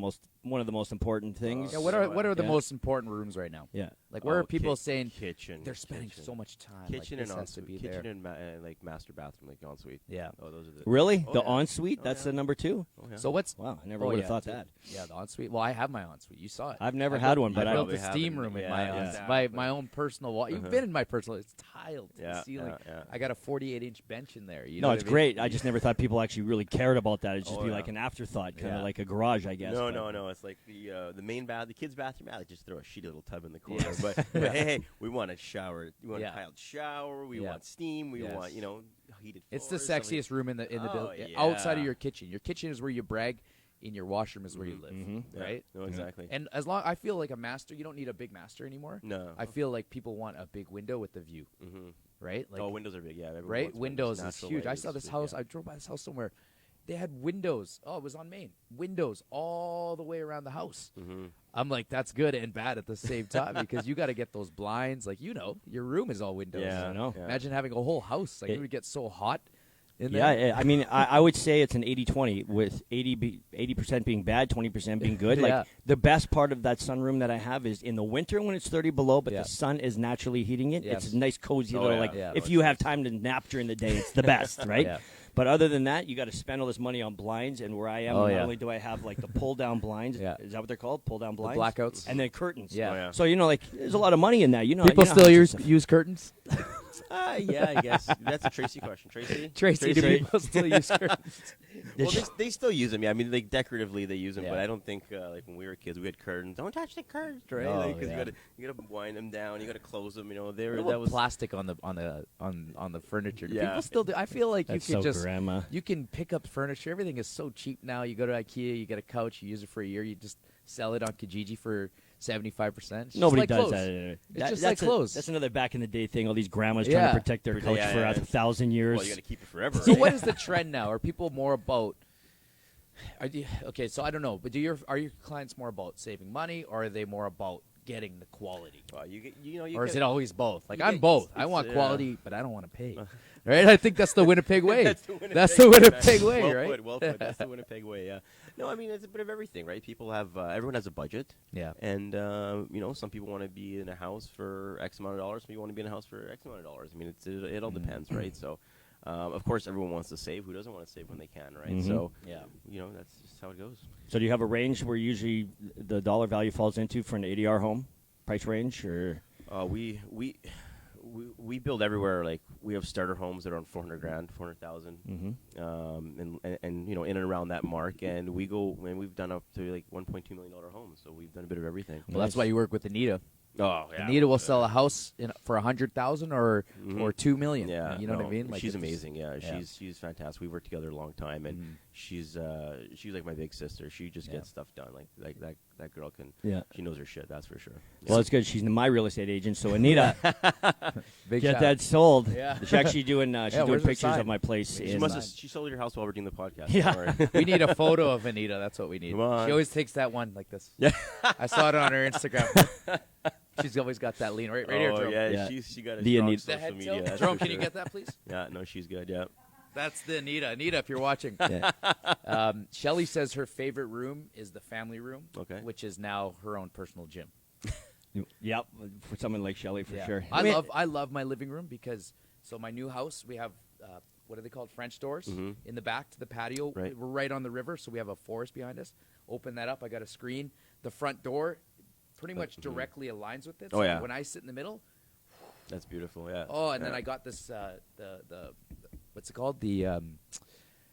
[SPEAKER 1] one of the most important things.
[SPEAKER 2] Yeah, what are the
[SPEAKER 1] Yeah.
[SPEAKER 2] most important rooms right now?
[SPEAKER 1] Yeah.
[SPEAKER 2] Like, where are
[SPEAKER 3] Oh,
[SPEAKER 2] people saying
[SPEAKER 3] kitchen?
[SPEAKER 2] they're spending
[SPEAKER 3] kitchen.
[SPEAKER 2] so much time?
[SPEAKER 3] Kitchen
[SPEAKER 2] like,
[SPEAKER 3] and
[SPEAKER 2] this has to
[SPEAKER 3] ensuite.
[SPEAKER 2] be
[SPEAKER 3] Kitchen
[SPEAKER 2] there.
[SPEAKER 3] and like master bathroom, like ensuite.
[SPEAKER 2] Yeah.
[SPEAKER 3] Oh, those are the
[SPEAKER 1] Really?
[SPEAKER 3] Oh,
[SPEAKER 1] The
[SPEAKER 3] yeah.
[SPEAKER 1] ensuite?
[SPEAKER 3] Oh,
[SPEAKER 1] That's
[SPEAKER 3] yeah.
[SPEAKER 1] the number 2?
[SPEAKER 3] Oh, yeah.
[SPEAKER 2] So what's
[SPEAKER 1] Wow, I never
[SPEAKER 2] Oh,
[SPEAKER 1] would have
[SPEAKER 2] yeah,
[SPEAKER 1] thought
[SPEAKER 2] dude.
[SPEAKER 1] that.
[SPEAKER 2] Yeah, the ensuite. Well, I have my ensuite. You saw it.
[SPEAKER 1] I've never
[SPEAKER 2] I
[SPEAKER 1] had
[SPEAKER 2] built-
[SPEAKER 1] one, but
[SPEAKER 2] I
[SPEAKER 1] I
[SPEAKER 2] built the
[SPEAKER 3] probably
[SPEAKER 2] steam
[SPEAKER 3] haven't.
[SPEAKER 2] room in
[SPEAKER 3] Yeah,
[SPEAKER 2] my
[SPEAKER 3] yeah.
[SPEAKER 2] my own personal wall. You've been in my personal. It's tiled to the
[SPEAKER 3] Yeah,
[SPEAKER 2] ceiling.
[SPEAKER 3] yeah, yeah.
[SPEAKER 2] I got a 48-inch bench in there. You
[SPEAKER 1] No,
[SPEAKER 2] know
[SPEAKER 1] it's
[SPEAKER 2] what I mean?
[SPEAKER 1] great. I just never thought people actually really cared about that. It'd just
[SPEAKER 3] Oh,
[SPEAKER 1] be
[SPEAKER 3] yeah.
[SPEAKER 1] like an afterthought, kind of
[SPEAKER 2] Yeah.
[SPEAKER 1] like a garage, I guess.
[SPEAKER 3] No,
[SPEAKER 1] but-
[SPEAKER 3] no. It's like the main bath, the kids' bathroom. I just throw a shitty little tub in the corner. But hey, we want a shower. We want
[SPEAKER 2] Yeah.
[SPEAKER 3] a tiled shower. We
[SPEAKER 2] Yeah.
[SPEAKER 3] want steam. We
[SPEAKER 2] Yes.
[SPEAKER 3] want heated.
[SPEAKER 2] It's the
[SPEAKER 3] floors, something-
[SPEAKER 2] sexiest room in the
[SPEAKER 3] Oh,
[SPEAKER 2] building.
[SPEAKER 3] yeah.
[SPEAKER 2] Outside of your kitchen. Your kitchen is where you brag. In your washroom is where you live,
[SPEAKER 3] Yeah.
[SPEAKER 2] right?
[SPEAKER 3] No, exactly.
[SPEAKER 2] And as long I feel like a master, you don't need a big master anymore.
[SPEAKER 3] No.
[SPEAKER 2] I feel like people want a big window with the view, right? Like,
[SPEAKER 3] windows are big. Yeah. everyone
[SPEAKER 2] right?
[SPEAKER 3] wants
[SPEAKER 2] Windows is
[SPEAKER 3] Natural
[SPEAKER 2] huge.
[SPEAKER 3] light
[SPEAKER 2] I
[SPEAKER 3] is
[SPEAKER 2] saw this
[SPEAKER 3] big,
[SPEAKER 2] house.
[SPEAKER 3] yeah.
[SPEAKER 2] I drove by this house somewhere. They had windows. Oh, it was on Main. Windows all the way around the house. I'm like, that's good and bad at the same time because you got to get those blinds. Like, your room is all windows.
[SPEAKER 3] Yeah,
[SPEAKER 1] I know.
[SPEAKER 3] Yeah.
[SPEAKER 2] Imagine having a whole house. Like, it would get so hot in
[SPEAKER 1] Yeah,
[SPEAKER 2] there.
[SPEAKER 1] I mean, I would say it's an 80-20, with 80% being bad, 20% being good. Like
[SPEAKER 2] Yeah.
[SPEAKER 1] the best part of that sunroom that I have is in the winter when it's 30 below, but
[SPEAKER 2] Yeah.
[SPEAKER 1] the sun is naturally heating it.
[SPEAKER 2] Yes.
[SPEAKER 1] It's a nice, cozy
[SPEAKER 3] Oh,
[SPEAKER 1] little,
[SPEAKER 3] yeah.
[SPEAKER 1] like,
[SPEAKER 2] Yeah.
[SPEAKER 1] if you have time to nap during the day, it's the best, right?
[SPEAKER 2] Yeah.
[SPEAKER 1] But other than that, you got to spend all this money on blinds, and where I am,
[SPEAKER 2] Oh,
[SPEAKER 1] not
[SPEAKER 2] yeah.
[SPEAKER 1] only do I have like the pull-down blinds,
[SPEAKER 2] Yeah.
[SPEAKER 1] is that what they're called? Pull-down blinds,
[SPEAKER 2] blackouts?
[SPEAKER 1] and then curtains.
[SPEAKER 2] Yeah.
[SPEAKER 3] Oh, yeah.
[SPEAKER 1] So like, there's a lot of money in that.
[SPEAKER 2] People
[SPEAKER 1] you know
[SPEAKER 2] still
[SPEAKER 1] how
[SPEAKER 2] use
[SPEAKER 1] expensive-
[SPEAKER 2] curtains.
[SPEAKER 3] Yeah, I guess that's a Tracy question. Tracy.
[SPEAKER 2] Tracy, do people still use curtains?
[SPEAKER 3] Well, they still use them. Yeah, I mean, like decoratively they use them,
[SPEAKER 2] Yeah.
[SPEAKER 3] but I don't think like when we were kids we had curtains. Don't touch the curtains, right?
[SPEAKER 2] Oh,
[SPEAKER 3] Because
[SPEAKER 2] yeah.
[SPEAKER 3] you gotta wind them down. You gotta close them. They
[SPEAKER 2] What
[SPEAKER 3] were
[SPEAKER 2] about
[SPEAKER 3] that was
[SPEAKER 2] plastic on the furniture? Do
[SPEAKER 3] Yeah.
[SPEAKER 2] People still do. I feel like
[SPEAKER 1] That's
[SPEAKER 2] you can
[SPEAKER 1] so
[SPEAKER 2] just
[SPEAKER 1] grandma.
[SPEAKER 2] you can pick up furniture. Everything is so cheap now. You go to IKEA, you get a couch, you use it for a year, you just sell it on Kijiji for 75%.
[SPEAKER 1] Nobody
[SPEAKER 2] like
[SPEAKER 1] does
[SPEAKER 2] clothes.
[SPEAKER 1] that.
[SPEAKER 2] It's
[SPEAKER 1] That-
[SPEAKER 2] just
[SPEAKER 1] that's
[SPEAKER 2] like clothes.
[SPEAKER 1] That's another back in the day thing. All these grandmas trying
[SPEAKER 2] Yeah.
[SPEAKER 1] to protect their couch
[SPEAKER 3] Yeah,
[SPEAKER 1] for
[SPEAKER 3] yeah.
[SPEAKER 1] 1,000 years.
[SPEAKER 3] well, you gotta keep it forever.
[SPEAKER 2] So
[SPEAKER 3] right?
[SPEAKER 2] what is the trend now? Are people more about? Okay, so I don't know, but are your clients more about saving money, or are they more about getting the quality?
[SPEAKER 3] Well, you
[SPEAKER 2] Or is
[SPEAKER 3] get-
[SPEAKER 2] it always both? Like,
[SPEAKER 3] you
[SPEAKER 2] I'm
[SPEAKER 3] get-
[SPEAKER 2] both. I
[SPEAKER 3] it's,
[SPEAKER 2] want
[SPEAKER 3] yeah.
[SPEAKER 2] quality, but I don't want to pay. Right? I think that's the Winnipeg way.
[SPEAKER 3] That's the
[SPEAKER 2] Winnipeg way,
[SPEAKER 3] well
[SPEAKER 2] right?
[SPEAKER 3] Put, well put. That's the Winnipeg way. Yeah. No, I mean it's a bit of everything, right? People have everyone has a budget.
[SPEAKER 2] Yeah.
[SPEAKER 3] And some people want to be in a house for X amount of dollars. Some people want to be in a house for X amount of dollars. I mean, it all depends, right? So, of course, everyone wants to save. Who doesn't want to save when they can, right? So,
[SPEAKER 2] Yeah.
[SPEAKER 3] that's just how it goes.
[SPEAKER 1] So do you have a range where usually the dollar value falls into for an ADR home? Price range? Or
[SPEAKER 3] We build everywhere. Like we have starter homes that are on 400,000, 400,000, and in and around that mark. And we've done up to like $1.2 million homes. So we've done a bit of everything.
[SPEAKER 2] Well, that's why you work with Anita.
[SPEAKER 3] Oh, yeah.
[SPEAKER 2] Anita will sell a house for $100,000 or $2 million.
[SPEAKER 3] Yeah,
[SPEAKER 2] you know what I mean. Like,
[SPEAKER 3] she's
[SPEAKER 2] it's just-
[SPEAKER 3] amazing. Yeah, she's fantastic. We worked together a long time, and she's like my big sister. She just gets stuff done. Like that girl can.
[SPEAKER 1] Yeah.
[SPEAKER 3] She knows her shit. That's for sure.
[SPEAKER 1] Well, it's good. She's my real estate agent, so Anita,
[SPEAKER 2] Big
[SPEAKER 1] get
[SPEAKER 2] shout.
[SPEAKER 1] that sold.
[SPEAKER 2] Yeah.
[SPEAKER 1] She's actually doing she's doing
[SPEAKER 2] where's her
[SPEAKER 1] pictures
[SPEAKER 2] sign?
[SPEAKER 1] of my place.
[SPEAKER 3] She
[SPEAKER 1] in,
[SPEAKER 3] must have. She sold your house while we're doing the podcast.
[SPEAKER 1] Yeah.
[SPEAKER 3] Don't worry.
[SPEAKER 2] We need a photo of Anita. That's what we need.
[SPEAKER 3] Come on.
[SPEAKER 2] She always takes that one like this.
[SPEAKER 3] Yeah.
[SPEAKER 2] I saw it on her Instagram. She's always got that lean right here.
[SPEAKER 3] Oh
[SPEAKER 2] Jerome.
[SPEAKER 3] yeah,
[SPEAKER 1] Yeah.
[SPEAKER 3] she got a
[SPEAKER 1] The
[SPEAKER 3] strong
[SPEAKER 1] Anita-
[SPEAKER 2] The
[SPEAKER 3] social
[SPEAKER 2] head
[SPEAKER 3] media.
[SPEAKER 2] tilt.
[SPEAKER 3] that's
[SPEAKER 2] Jerome,
[SPEAKER 3] for
[SPEAKER 2] can you
[SPEAKER 3] sure.
[SPEAKER 2] get that, please?
[SPEAKER 3] Yeah, no, she's good. Yeah.
[SPEAKER 2] That's the Anita. Anita, if you're watching.
[SPEAKER 1] Yeah.
[SPEAKER 2] Shelly says her favorite room is the family room,
[SPEAKER 3] Okay.
[SPEAKER 2] which is now her own personal gym.
[SPEAKER 1] Yep, for someone like Shelly, for
[SPEAKER 2] Yeah.
[SPEAKER 1] sure.
[SPEAKER 2] I love my living room because my new house, we have what are they called, French doors in the back to the patio.
[SPEAKER 3] Right.
[SPEAKER 2] We're right on the river, so we have a forest behind us. Open that up, I got a screen. The front door pretty much directly aligns with it.
[SPEAKER 3] Oh,
[SPEAKER 2] So
[SPEAKER 3] yeah.
[SPEAKER 2] when I sit in the middle,
[SPEAKER 3] That's beautiful. Yeah.
[SPEAKER 2] oh, and then
[SPEAKER 3] Yeah.
[SPEAKER 2] I got this the what's it called, the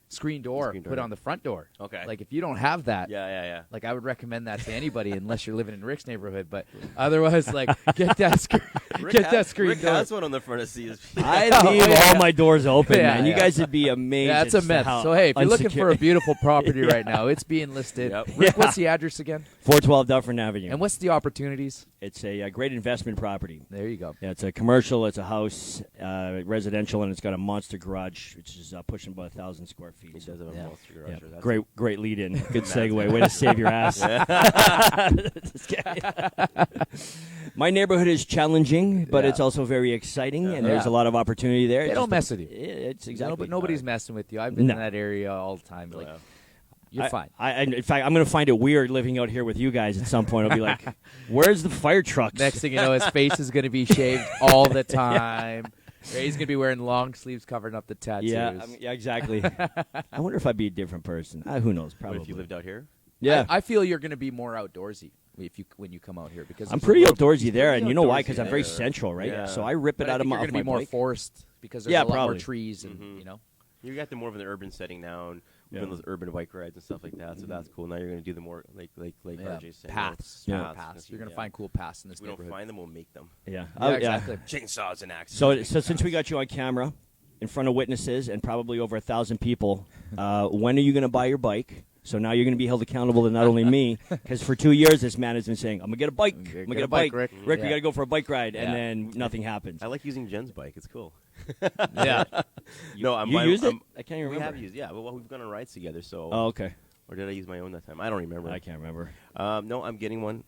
[SPEAKER 2] screen door
[SPEAKER 3] Screen door.
[SPEAKER 2] put on the front door.
[SPEAKER 3] Okay.
[SPEAKER 2] Like if you don't have that,
[SPEAKER 3] Yeah.
[SPEAKER 2] like I would recommend that to anybody unless you're living in Rick's neighborhood. But otherwise, like get that screen
[SPEAKER 3] Rick
[SPEAKER 2] door.
[SPEAKER 3] has one on the front of CSP.
[SPEAKER 1] I leave all my doors open,
[SPEAKER 2] Yeah,
[SPEAKER 1] man. You
[SPEAKER 2] yeah.
[SPEAKER 1] guys would be amazed.
[SPEAKER 2] Yeah, that's a
[SPEAKER 1] as to
[SPEAKER 2] myth.
[SPEAKER 1] how
[SPEAKER 2] So hey, if you're looking for a
[SPEAKER 1] unsecure-
[SPEAKER 2] beautiful property right now, it's being listed.
[SPEAKER 3] Yep.
[SPEAKER 2] Rick, what's the address again?
[SPEAKER 1] 412 Dufferin Avenue.
[SPEAKER 2] And what's the opportunities?
[SPEAKER 1] It's a great investment property.
[SPEAKER 2] There you go.
[SPEAKER 1] Yeah, it's a commercial, it's a house, residential, and it's got a monster garage, which is pushing about 1,000 square feet.
[SPEAKER 3] He
[SPEAKER 1] So,
[SPEAKER 3] does have a
[SPEAKER 2] Yeah.
[SPEAKER 3] monster garage.
[SPEAKER 1] yeah,
[SPEAKER 3] That's
[SPEAKER 1] great lead in. Good segue. Way to save your ass. Just kidding. My neighborhood is challenging, but
[SPEAKER 2] Yeah.
[SPEAKER 1] it's also very exciting, and there's
[SPEAKER 2] Yeah.
[SPEAKER 1] a lot of opportunity there.
[SPEAKER 2] They
[SPEAKER 1] It's
[SPEAKER 2] don't
[SPEAKER 1] just
[SPEAKER 2] mess with you.
[SPEAKER 1] It's exactly.
[SPEAKER 2] Nobody's messing with you. I've been
[SPEAKER 1] No.
[SPEAKER 2] in that area all the time. Like,
[SPEAKER 3] Yeah.
[SPEAKER 2] you're fine.
[SPEAKER 1] In fact, I'm going to find it weird living out here with you guys at some point. I'll be like, where's the fire trucks?
[SPEAKER 2] Next thing you know, his face is going to be shaved all the time. Or he's going to be wearing long sleeves covering up the tattoos.
[SPEAKER 1] Yeah, exactly. I wonder if I'd be a different person. Who knows? Probably.
[SPEAKER 3] What if you lived out here?
[SPEAKER 1] Yeah.
[SPEAKER 2] I feel you're going to be more outdoorsy when you come out here because
[SPEAKER 1] I'm
[SPEAKER 2] there's a
[SPEAKER 1] pretty
[SPEAKER 2] little-
[SPEAKER 1] outdoorsy there,
[SPEAKER 2] pretty
[SPEAKER 1] and you know why?
[SPEAKER 2] outdoorsy
[SPEAKER 1] Because I'm very
[SPEAKER 2] there.
[SPEAKER 1] central, right?
[SPEAKER 3] Yeah.
[SPEAKER 1] So I rip
[SPEAKER 2] But
[SPEAKER 1] it
[SPEAKER 2] I
[SPEAKER 1] out of
[SPEAKER 2] think
[SPEAKER 1] my
[SPEAKER 2] you're
[SPEAKER 1] off
[SPEAKER 2] going to be
[SPEAKER 1] my
[SPEAKER 2] more
[SPEAKER 1] bike.
[SPEAKER 2] forced because there's
[SPEAKER 1] Yeah,
[SPEAKER 2] a lot
[SPEAKER 1] probably.
[SPEAKER 2] more trees and you know.
[SPEAKER 3] You got the more of an urban setting now, and we're doing those urban bike rides and stuff like that. So that's cool. Now you're going to do the more like
[SPEAKER 2] Yeah.
[SPEAKER 3] RJ said,
[SPEAKER 2] Paths.
[SPEAKER 3] you know,
[SPEAKER 2] Smart paths. You're going to find cool paths in this
[SPEAKER 3] If we don't
[SPEAKER 2] neighborhood.
[SPEAKER 3] find them, we'll make them.
[SPEAKER 1] Yeah.
[SPEAKER 2] Yeah, exactly.
[SPEAKER 3] Chainsaws and axes.
[SPEAKER 1] So since we got you on camera, in front of witnesses and probably over 1,000 people, when are you going to buy your bike? So now you're going to be held accountable to not only me, because for 2 years this man has been saying, "I'm going to get a bike. I'm going to get a bike,
[SPEAKER 2] Rick."
[SPEAKER 1] we
[SPEAKER 2] Yeah.
[SPEAKER 1] got to go for a bike ride,"
[SPEAKER 2] Yeah.
[SPEAKER 1] and then nothing happens.
[SPEAKER 3] I like using Jen's bike. It's cool.
[SPEAKER 2] Yeah.
[SPEAKER 3] No, I'm
[SPEAKER 1] You
[SPEAKER 3] buying-
[SPEAKER 1] used it?
[SPEAKER 3] I'm-
[SPEAKER 1] I can't even
[SPEAKER 3] We
[SPEAKER 1] remember.
[SPEAKER 3] have used, yeah. Well, we've gone on rides together. So,
[SPEAKER 1] Oh, okay.
[SPEAKER 3] or did I use my own that time? I don't remember.
[SPEAKER 1] I can't remember.
[SPEAKER 3] No, I'm getting one.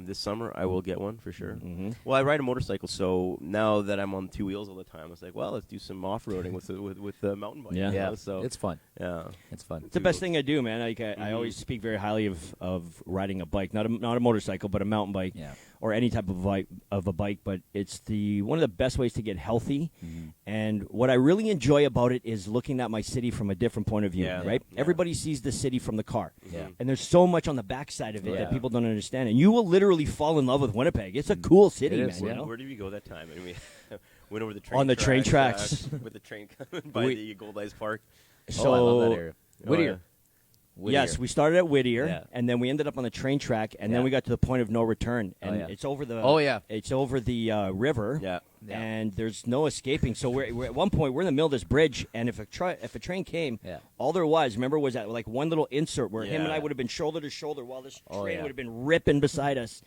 [SPEAKER 3] This summer, I will get one for sure.
[SPEAKER 1] Mhm.
[SPEAKER 3] Well, I ride a motorcycle, so now that I'm on two wheels all the time, I was like, well, let's do some off-roading with the mountain bike.
[SPEAKER 1] Yeah.
[SPEAKER 3] you
[SPEAKER 2] Yeah.
[SPEAKER 3] know, so
[SPEAKER 2] It's fun.
[SPEAKER 3] yeah.
[SPEAKER 2] It's fun.
[SPEAKER 1] It's the best thing I do, man. I always speak very highly of riding a bike, not a motorcycle, but a mountain bike,
[SPEAKER 2] Yeah.
[SPEAKER 1] or any type of bike. But it's one of the best ways to get healthy. And what I really enjoy about it is looking at my city from a different point of view.
[SPEAKER 3] Yeah.
[SPEAKER 1] Right?
[SPEAKER 3] Yeah.
[SPEAKER 1] Everybody sees the city from the car.
[SPEAKER 2] Yeah.
[SPEAKER 1] And there's so much on the backside of it
[SPEAKER 2] Yeah.
[SPEAKER 1] that people don't understand. And you will literally fall in love with Winnipeg. It's a cool city,
[SPEAKER 2] It
[SPEAKER 1] man.
[SPEAKER 2] is.
[SPEAKER 1] You
[SPEAKER 3] Where,
[SPEAKER 1] know?
[SPEAKER 3] where did we go that time? I mean, we went over the train
[SPEAKER 1] On the train tracks.
[SPEAKER 3] with the train coming by the Gold Ice Park.
[SPEAKER 2] Oh, I love that area.
[SPEAKER 3] Oh,
[SPEAKER 2] Whittier.
[SPEAKER 1] Yes, we started at Whittier,
[SPEAKER 2] Yeah.
[SPEAKER 1] and then we ended up on the train track, and
[SPEAKER 2] Yeah.
[SPEAKER 1] then we got to the point of no return, and
[SPEAKER 2] yeah.
[SPEAKER 1] it's over the.
[SPEAKER 2] Oh, yeah.
[SPEAKER 1] It's over the river.
[SPEAKER 3] Yeah.
[SPEAKER 2] Yeah.
[SPEAKER 1] And there's no escaping. So we're at one point we're in the middle of this bridge, and if a train came,
[SPEAKER 2] Yeah.
[SPEAKER 1] all there was, remember, was that like one little insert where him and
[SPEAKER 3] Yeah.
[SPEAKER 1] I would have been shoulder to shoulder while this
[SPEAKER 2] Oh,
[SPEAKER 1] train
[SPEAKER 2] yeah.
[SPEAKER 1] would have been ripping beside us.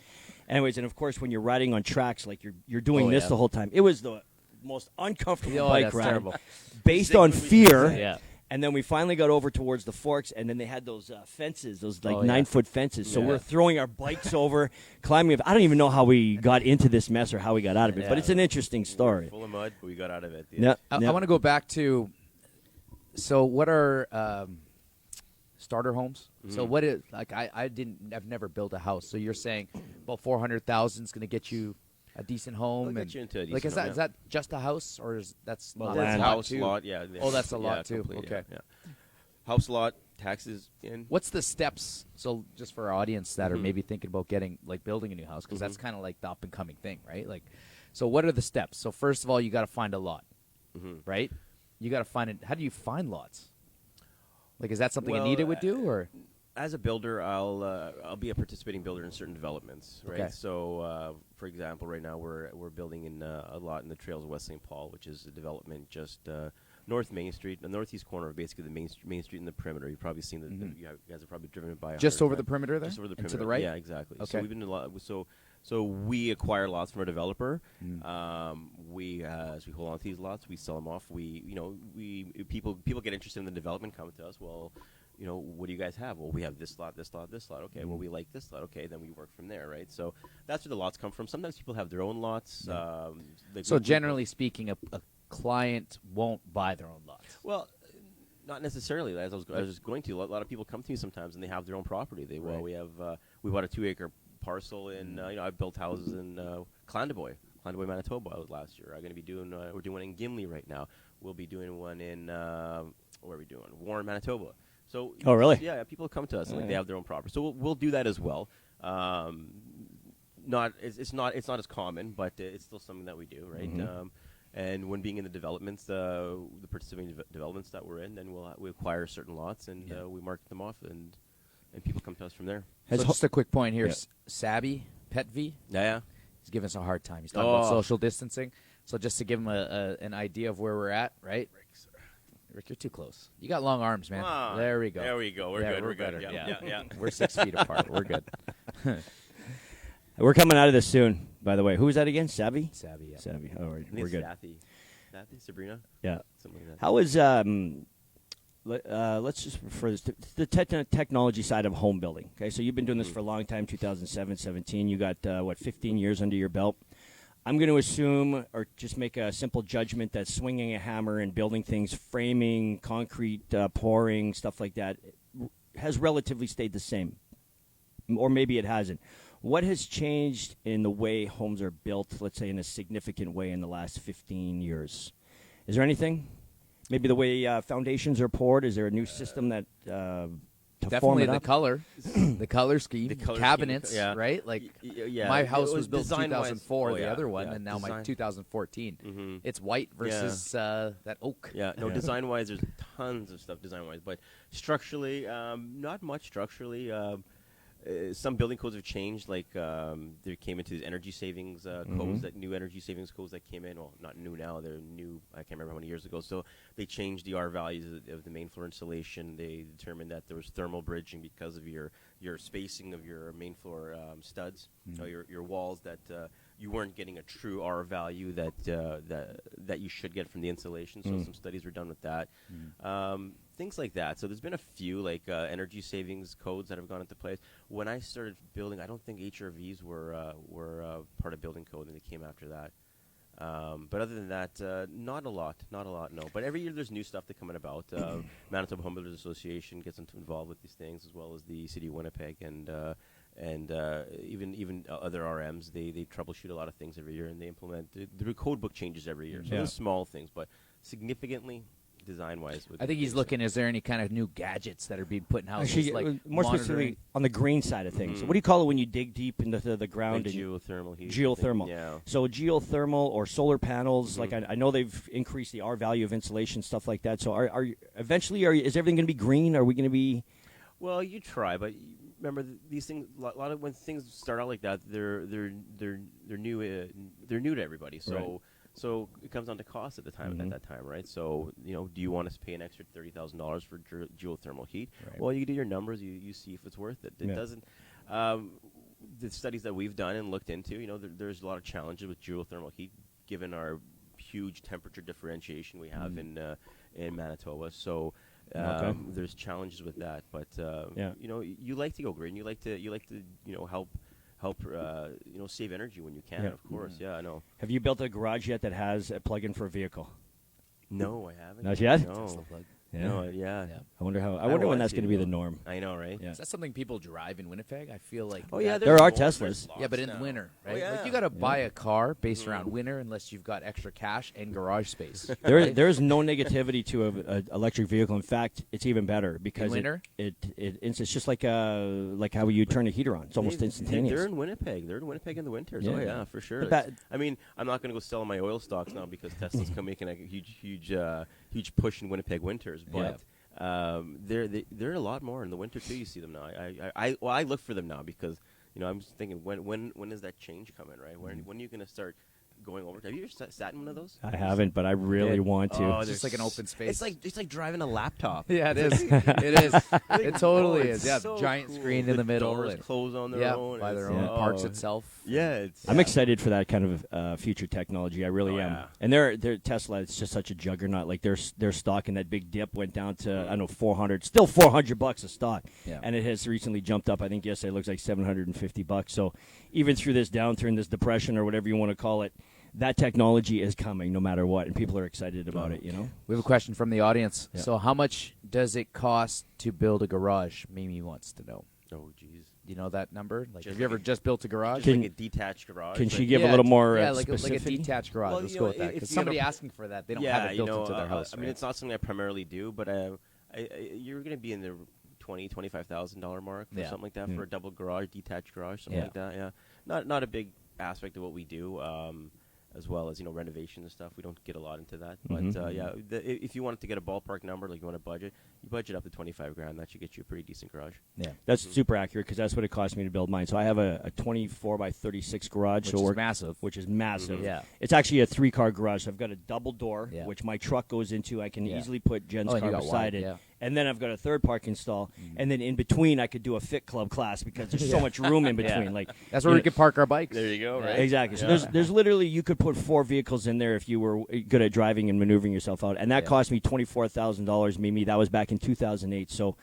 [SPEAKER 1] Anyways, and of course when you're riding on tracks, like you're doing this
[SPEAKER 2] yeah.
[SPEAKER 1] the whole time. It was the most uncomfortable
[SPEAKER 2] Oh,
[SPEAKER 1] bike
[SPEAKER 2] that's
[SPEAKER 1] ride,
[SPEAKER 2] terrible.
[SPEAKER 1] based on fear.
[SPEAKER 2] Yeah.
[SPEAKER 1] And then we finally got over towards the forks, and then they had those fences, those like
[SPEAKER 2] Oh, yeah.
[SPEAKER 1] 9-foot fences. So
[SPEAKER 2] Yeah.
[SPEAKER 1] we're throwing our bikes over, climbing. I don't even know how we got into this mess or how we got out of it, but
[SPEAKER 2] Yeah.
[SPEAKER 1] it's an interesting story.
[SPEAKER 3] Full of mud, but we got out of it.
[SPEAKER 1] Yeah.
[SPEAKER 2] I want to go back to. So what are starter homes? So what is like? I've never built a house. So you're saying about 400,000 is going to get you a decent home?
[SPEAKER 3] It'll
[SPEAKER 2] and
[SPEAKER 3] get you into a
[SPEAKER 2] like
[SPEAKER 3] decent home,
[SPEAKER 2] is that just a house or is that's
[SPEAKER 1] Well,
[SPEAKER 2] not
[SPEAKER 1] land.
[SPEAKER 2] a lot
[SPEAKER 3] house,
[SPEAKER 2] too?
[SPEAKER 3] lot, yeah.
[SPEAKER 2] Oh, that's a lot,
[SPEAKER 3] yeah,
[SPEAKER 2] too.
[SPEAKER 3] completely,
[SPEAKER 2] Okay.
[SPEAKER 3] yeah. House, lot, taxes in.
[SPEAKER 2] What's the steps? So just for our audience that are maybe thinking about building a new house, because that's kind of like the up and coming thing, right? Like, so what are the steps? So first of all, you got to find a lot, right? You got to find it. How do you find lots? Like, is that something
[SPEAKER 3] Well,
[SPEAKER 2] Anita would do, or
[SPEAKER 3] as a builder, I'll be a participating builder in certain developments, right?
[SPEAKER 2] Okay.
[SPEAKER 3] So, for example, right now we're building in a lot in the Trails of West St. Paul, which is a development just North Main Street, the northeast corner of basically the main street in the perimeter. You've probably seen you guys have probably driven it by.
[SPEAKER 2] Just
[SPEAKER 3] 100
[SPEAKER 2] over the
[SPEAKER 3] times.
[SPEAKER 2] perimeter there?
[SPEAKER 3] Just over the
[SPEAKER 2] And
[SPEAKER 3] perimeter.
[SPEAKER 2] to the right?
[SPEAKER 3] Yeah, exactly.
[SPEAKER 2] Okay.
[SPEAKER 3] So we've been a lot. So we acquire lots from a developer. We as we hold on to these lots, we sell them off. People get interested in the development, come to us. Well, what do you guys have? Well, we have this lot, this lot, this lot. Okay, well, we like this lot. Okay, then we work from there, right? So that's where the lots come from. Sometimes people have their own lots.
[SPEAKER 2] So generally speaking, a client won't buy their own lots.
[SPEAKER 3] Well, not necessarily. As I was just going to, a lot of people come to me sometimes and they have their own property. We bought a 2-acre parcel in. I've built houses in Clandeboye, Manitoba last year. We're doing one in Gimli right now. We'll be doing one in where are we doing? Warren, Manitoba. So
[SPEAKER 1] Oh, really?
[SPEAKER 3] Yeah, people come to us and they have their own property. So we'll do that as well. It's not as common, but it's still something that we do, right? And when being in the developments, the participating developments that we're in, then we acquire certain lots and we market them off, and people come to us from there.
[SPEAKER 2] So just a quick point here.
[SPEAKER 1] Yeah.
[SPEAKER 2] Sabby, Pet V,
[SPEAKER 3] Yeah.
[SPEAKER 2] he's giving us a hard time. He's talking about social distancing. So just to give him an idea of where we're at, right? Rick, you're too close. You got long arms, man. There we go.
[SPEAKER 3] There we go. We're good. We're good.
[SPEAKER 2] better.
[SPEAKER 3] Yeah.
[SPEAKER 2] We're 6 feet apart. We're good.
[SPEAKER 1] We're coming out of this soon, by the way. Who was that again? Savvy?
[SPEAKER 2] Savvy, yeah.
[SPEAKER 1] Savvy. All right.
[SPEAKER 3] I think
[SPEAKER 1] We're
[SPEAKER 3] it's
[SPEAKER 1] good.
[SPEAKER 3] Kathy, Sabrina,
[SPEAKER 1] Yeah.
[SPEAKER 3] something like that.
[SPEAKER 1] How is let's just refer this to the technology side of home building. Okay, so you've been doing this for a long time, 2007, 17. You got 15 years under your belt. I'm going to assume, or just make a simple judgment, that swinging a hammer and building things, framing, concrete pouring, stuff like that, has relatively stayed the same, or maybe it hasn't. What has changed in the way homes are built, let's say in a significant way, in the last 15 years? Is there anything? Maybe the way foundations are poured? Is there a new system that to form
[SPEAKER 2] Definitely
[SPEAKER 1] it
[SPEAKER 2] the
[SPEAKER 1] up?
[SPEAKER 2] color, the color scheme,
[SPEAKER 3] The color
[SPEAKER 2] cabinets,
[SPEAKER 3] scheme, yeah.
[SPEAKER 2] right? Like
[SPEAKER 3] Yeah.
[SPEAKER 2] my house
[SPEAKER 3] It
[SPEAKER 2] was built
[SPEAKER 3] design-wise.
[SPEAKER 2] 2004,
[SPEAKER 3] Oh,
[SPEAKER 2] the
[SPEAKER 3] yeah,
[SPEAKER 2] other one,
[SPEAKER 3] yeah.
[SPEAKER 2] and now my
[SPEAKER 3] Design-
[SPEAKER 2] 2014. It's white versus that oak.
[SPEAKER 3] Yeah, no,
[SPEAKER 1] Yeah.
[SPEAKER 3] design-wise, there's tons of stuff design-wise, but structurally, not much structurally. Some building codes have changed, like there came into these energy savings codes, new energy savings codes that came in. Well, not new now, they're new, I can't remember how many years ago. So they changed the R values of the main floor insulation. They determined that there was thermal bridging because of your spacing of your main floor studs, your walls, that you weren't getting a true R value that you should get from the insulation. So some studies were done with that. Things like that. So there's been a few like energy savings codes that have gone into place. When I started building, I don't think HRVs were part of building code, and they came after that. But other than that, not a lot, no. But every year there's new stuff that's coming about. Manitoba Homebuilders Association gets involved with these things, as well as the City of Winnipeg, and even other RMs. They troubleshoot a lot of things every year, and they implement the code book changes every year. So there's small things, but significantly design-wise.
[SPEAKER 2] I think he's looking. Is there any kind of new gadgets that are being put in houses?
[SPEAKER 1] Actually,
[SPEAKER 2] like
[SPEAKER 1] more
[SPEAKER 2] monitoring?
[SPEAKER 1] specifically on the green side of things. What do you call it when you dig deep into the ground?
[SPEAKER 3] Like
[SPEAKER 1] and
[SPEAKER 3] geothermal heat.
[SPEAKER 1] Geothermal.
[SPEAKER 3] Yeah.
[SPEAKER 1] So geothermal or solar panels. Like I know they've increased the R value of insulation, stuff like that. So are is everything going to be green? Are we going to be?
[SPEAKER 3] Well, you try, but remember these things. A lot of when things start out like that, they're new. They're new to everybody. So.
[SPEAKER 1] Right.
[SPEAKER 3] So it comes down to cost at the time. At that time, right? So do you want us to pay an extra $30,000 for geothermal heat?
[SPEAKER 1] Right.
[SPEAKER 3] Well, you do your numbers. You see if it's worth it. It doesn't. The studies that we've done and looked into, there's a lot of challenges with geothermal heat, given our huge temperature differentiation we have in Manitoba. So. There's challenges with that, but you like to go green. You like to help save energy when you can. Of course, I know.
[SPEAKER 1] Have you built a garage yet that has a plug-in for a vehicle?
[SPEAKER 3] No, I haven't.
[SPEAKER 1] Not yet?
[SPEAKER 3] No.
[SPEAKER 1] Yeah.
[SPEAKER 3] No, yeah.
[SPEAKER 1] I wonder when that's going to be the
[SPEAKER 3] though.
[SPEAKER 1] norm.
[SPEAKER 3] I know, right?
[SPEAKER 1] Yeah.
[SPEAKER 2] Is that something people drive in Winnipeg? I feel like.
[SPEAKER 3] Oh yeah,
[SPEAKER 1] There are
[SPEAKER 3] there's
[SPEAKER 1] Teslas.
[SPEAKER 3] lots
[SPEAKER 2] Yeah, but in
[SPEAKER 3] now.
[SPEAKER 2] winter, right?
[SPEAKER 3] Oh, yeah.
[SPEAKER 2] Like you got to buy a car based around winter unless you've got extra cash and garage space.
[SPEAKER 1] There is no negativity to an electric vehicle. In fact, it's even better because
[SPEAKER 2] winter?
[SPEAKER 1] it's just like how you turn a heater on. It's almost instantaneous.
[SPEAKER 3] They're in Winnipeg. They're in Winnipeg in the winters.
[SPEAKER 1] Yeah.
[SPEAKER 3] Oh yeah, for sure.
[SPEAKER 1] But
[SPEAKER 3] I mean, I'm not going to go sell my oil stocks now because Tesla's making a huge push in Winnipeg winters. But They're a lot more in the winter too. You see them now. I look for them now because I'm just thinking when is that change coming, right? When are you going to start going over? Have you ever sat in one of those?
[SPEAKER 1] I haven't, but I really want to.
[SPEAKER 3] Oh,
[SPEAKER 2] It's just like an open space.
[SPEAKER 3] It's like driving a laptop.
[SPEAKER 2] Yeah, it is. It is. It totally
[SPEAKER 3] it's
[SPEAKER 2] is. Yeah,
[SPEAKER 3] so
[SPEAKER 2] giant
[SPEAKER 3] cool.
[SPEAKER 2] screen in the middle.
[SPEAKER 3] Doors
[SPEAKER 2] and-
[SPEAKER 3] close on their
[SPEAKER 2] yeah,
[SPEAKER 3] own.
[SPEAKER 2] by their
[SPEAKER 3] It's-
[SPEAKER 2] own.
[SPEAKER 3] oh,
[SPEAKER 2] Parks itself.
[SPEAKER 3] Yeah,
[SPEAKER 1] I'm excited for that kind of future technology. I really am.
[SPEAKER 3] yeah.
[SPEAKER 1] And their Tesla, it's just such a juggernaut. Like their stock in that big dip went down to I don't know $400, still $400 a stock,
[SPEAKER 2] Yeah.
[SPEAKER 1] and it has recently jumped up. I think yesterday it looks like $750. So even through this downturn, this depression, or whatever you want to call it, that technology is coming no matter what, and people are excited about it.
[SPEAKER 2] We have a question from the audience.
[SPEAKER 1] Yeah.
[SPEAKER 2] So, how much does it cost to build a garage? Mimi wants to know.
[SPEAKER 3] Oh, jeez.
[SPEAKER 2] Do you know that number? Like,
[SPEAKER 3] Just
[SPEAKER 2] have you ever
[SPEAKER 3] like
[SPEAKER 2] just built a garage?
[SPEAKER 3] Just like a detached garage.
[SPEAKER 1] Can
[SPEAKER 3] like-
[SPEAKER 1] she give a
[SPEAKER 2] Yeah,
[SPEAKER 1] little more
[SPEAKER 2] yeah, like
[SPEAKER 1] specific?
[SPEAKER 2] a detached garage.
[SPEAKER 3] Well,
[SPEAKER 2] Let's
[SPEAKER 3] you
[SPEAKER 2] go
[SPEAKER 3] know,
[SPEAKER 2] with that.
[SPEAKER 3] if
[SPEAKER 2] Because
[SPEAKER 3] you
[SPEAKER 2] somebody
[SPEAKER 3] have a-
[SPEAKER 2] asking for that, they don't have it built into their house.
[SPEAKER 3] I mean, it's not something I primarily do, but you're going to be in the $25,000 mark or
[SPEAKER 2] Yeah.
[SPEAKER 3] something like that for a double garage, detached garage, something
[SPEAKER 2] Yeah.
[SPEAKER 3] like that. Yeah, not a big aspect of what we do. As well as renovation and stuff, we don't get a lot into that. But if you wanted to get a ballpark number, like you want to budget, you budget up to $25,000. That should get you a pretty decent garage.
[SPEAKER 2] yeah.
[SPEAKER 1] That's super accurate because that's what it cost me to build mine. So I have a 24 by 36 garage,
[SPEAKER 2] Which is massive.
[SPEAKER 1] Which is massive.
[SPEAKER 2] Yeah.
[SPEAKER 1] It's actually a 3-car garage. So I've got a double door,
[SPEAKER 2] Yeah.
[SPEAKER 1] which my truck goes into. I can
[SPEAKER 2] Yeah.
[SPEAKER 1] easily put Jen's
[SPEAKER 2] Oh, and you
[SPEAKER 1] car
[SPEAKER 2] got
[SPEAKER 1] beside
[SPEAKER 2] wide,
[SPEAKER 1] it.
[SPEAKER 2] yeah.
[SPEAKER 1] And then I've got a third parking stall. And then in between, I could do a Fit Club class because there's so much room in between.
[SPEAKER 2] Yeah.
[SPEAKER 1] Like
[SPEAKER 2] That's where we could park our bikes.
[SPEAKER 3] There you go,
[SPEAKER 2] Yeah.
[SPEAKER 3] right?
[SPEAKER 1] Exactly. So
[SPEAKER 3] Yeah.
[SPEAKER 1] there's literally, you could put 4 vehicles in there if you were good at driving and maneuvering yourself out. And that
[SPEAKER 2] Yeah.
[SPEAKER 1] cost me $24,000, Mimi. That was back in 2008. So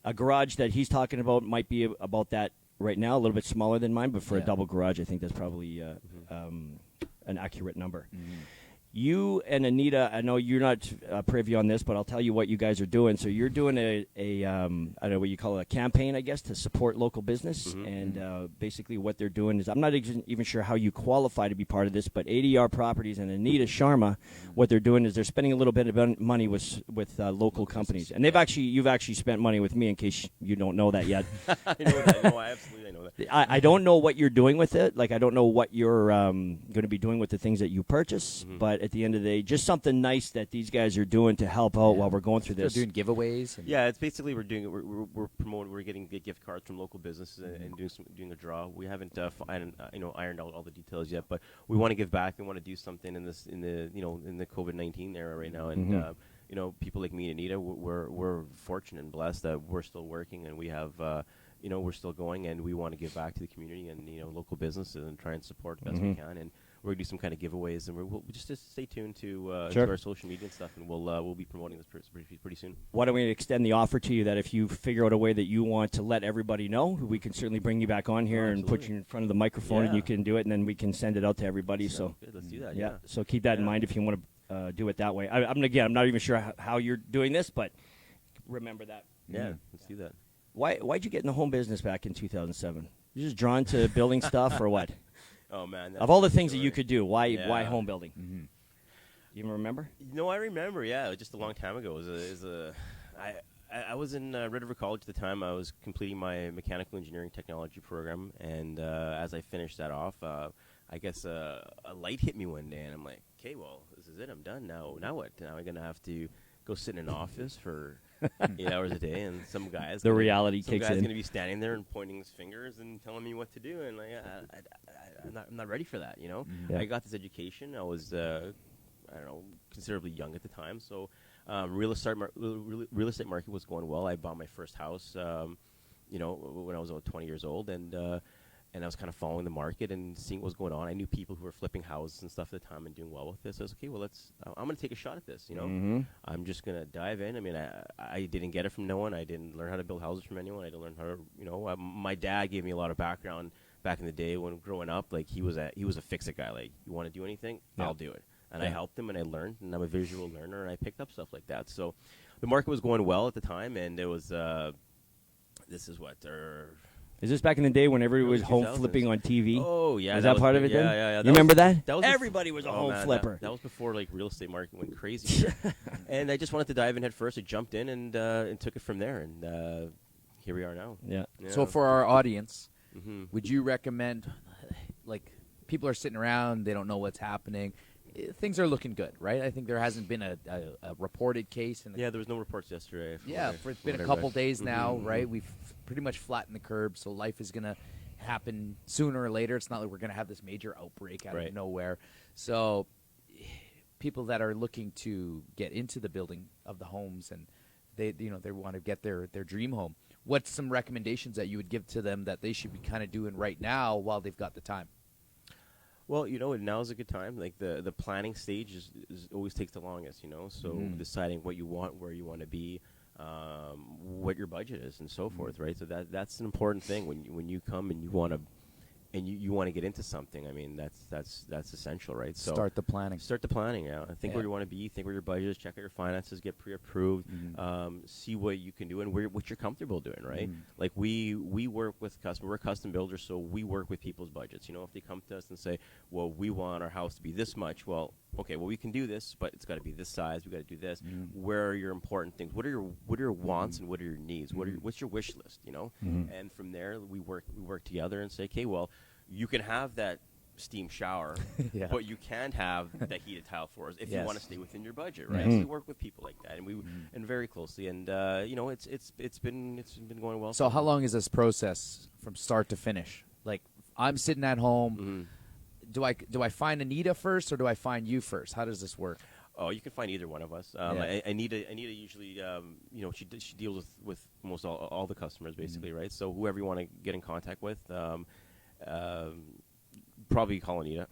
[SPEAKER 1] a garage that he's talking about might be about that right now, a little bit smaller than mine. But for a
[SPEAKER 2] Yeah.
[SPEAKER 1] double garage, I think that's probably an accurate number. You and Anita, I know you're not privy on this, but I'll tell you what you guys are doing. So you're doing I don't know what you call it, a campaign, I guess, to support local business. And basically what they're doing is, I'm not even sure how you qualify to be part of this, but ADR Properties and Anita Sharma, what they're doing is they're spending a little bit of money with local companies. And you've actually spent money with me, in case you don't know that yet.
[SPEAKER 3] I know that. No, I absolutely know that.
[SPEAKER 1] I don't know what you're doing with it. Like, I don't know what you're going to be doing with the things that you purchase. But at the end of the day, just something nice that these guys are doing to help out while we're going through
[SPEAKER 2] They're
[SPEAKER 1] this.
[SPEAKER 2] doing giveaways. And
[SPEAKER 3] Yeah, it's basically we're promoting, we're getting gift cards from local businesses and doing a draw. We haven't ironed out all the details yet, but we want to give back and want to do something in the COVID-19 era right now. And people like me and Anita, we're fortunate and blessed that we're still working and we have we're still going, and we want to give back to the community and local businesses and try and support the best we can. And we're gonna do some kind of giveaways, and we'll just stay tuned to our social media and stuff, and we'll be promoting this pretty soon.
[SPEAKER 1] Why don't we extend the offer to you that if you figure out a way that you want to let everybody know, we can certainly bring you back on here and put you in front of the microphone, and you can do it, and then we can send it out to everybody. So
[SPEAKER 3] good. Let's do that.
[SPEAKER 1] yeah. So keep that in mind if you want to do it that way. I'm not even sure how you're doing this, but remember that.
[SPEAKER 3] Yeah, let's do that.
[SPEAKER 1] Why'd you get in the home business back in 2007? You just drawn to building stuff, or what?
[SPEAKER 3] Oh man!
[SPEAKER 1] Of all the things that you could do, why home building?
[SPEAKER 2] Mm-hmm.
[SPEAKER 1] You even remember?
[SPEAKER 3] No, I remember. Yeah, just a long time ago. I was in Red River College at the time. I was completing my mechanical engineering technology program, and as I finished that off, I guess a light hit me one day, and I'm like, okay, well, this is it. I'm done now. Now what? Now I'm gonna have to go sit in an office for 8 hours a day, and some guys.
[SPEAKER 1] The reality
[SPEAKER 3] some
[SPEAKER 1] kicks
[SPEAKER 3] guy's
[SPEAKER 1] in.
[SPEAKER 3] going to be standing there and pointing his fingers and telling me what to do, and I'm not ready for that.
[SPEAKER 1] Yeah.
[SPEAKER 3] I got this education. I was considerably young at the time, so real estate market was going well. I bought my first house, when I was about 20 years old, and I was kind of following the market and seeing what was going on. I knew people who were flipping houses and stuff at the time and doing well with this. So I was okay. Well, I'm going to take a shot at this. I'm just going to dive in. I mean, I didn't get it from no one. I didn't learn how to build houses from anyone. I didn't learn how to, my dad gave me a lot of background back in the day when growing up. Like he was a fix-it guy. Like, you want to do anything, I'll do it. And I helped him, and I learned, and I'm a visual learner, and I picked up stuff like that. So the market was going well at the time, and it was. This is what.
[SPEAKER 1] Is this back in the day when everybody was home
[SPEAKER 3] 2000s.
[SPEAKER 1] flipping on TV?
[SPEAKER 3] Oh yeah,
[SPEAKER 1] Was that part of it then?
[SPEAKER 3] Yeah.
[SPEAKER 1] You remember that?
[SPEAKER 3] That was
[SPEAKER 1] Everybody was a home flipper.
[SPEAKER 3] That was before like real estate market went crazy. And I just wanted to dive in head first. I jumped in and took it from there, and here we are now.
[SPEAKER 1] Yeah.
[SPEAKER 2] So for our audience,
[SPEAKER 3] Mm-hmm.
[SPEAKER 2] would you recommend, like, people are sitting around, they don't know what's happening, things are looking good, right? I think there hasn't been a reported case.
[SPEAKER 3] Yeah, there was no reports yesterday.
[SPEAKER 2] It's been a couple days now, right? We've pretty much flattened the curve, so life is going to happen sooner or later. It's not like we're going to have this major outbreak out of nowhere. So people that are looking to get into the building of the homes and they want to get their dream home, what's some recommendations that you would give to them that they should be kind of doing right now while they've got the time?
[SPEAKER 3] Well, now's a good time. Like the planning stage is always takes the longest, So deciding what you want, where you want to be, what your budget is, and so forth, right? So that's an important thing when you come and you want to get into something. I mean, that's essential, right? So
[SPEAKER 2] Start the planning.
[SPEAKER 3] Yeah. Think where you want to be. Think where your budget is. Check out your finances. Get pre-approved. See what you can do and what you're comfortable doing, right? Like we work with customers. We're custom builders, so we work with people's budgets. If they come to us and say, "Well, we want our house to be this much," well, okay, well we can do this, but it's got to be this size. We got to do this. Where are your important things? What are your wants and what are your needs? What's your wish list? And from there we work together and say, okay, well, you can have that steam shower, but you can't have that heated tile floors if you want to stay within your budget, right? So we work with people like that, and and very closely, and it's been going well.
[SPEAKER 2] So how long is this process from start to finish? Like I'm sitting at home. Do I find Anita first or do I find you first? How does this work?
[SPEAKER 3] Oh, you can find either one of us. Anita usually, she deals with almost all the customers basically, right? So whoever you want to get in contact with, probably call Anita.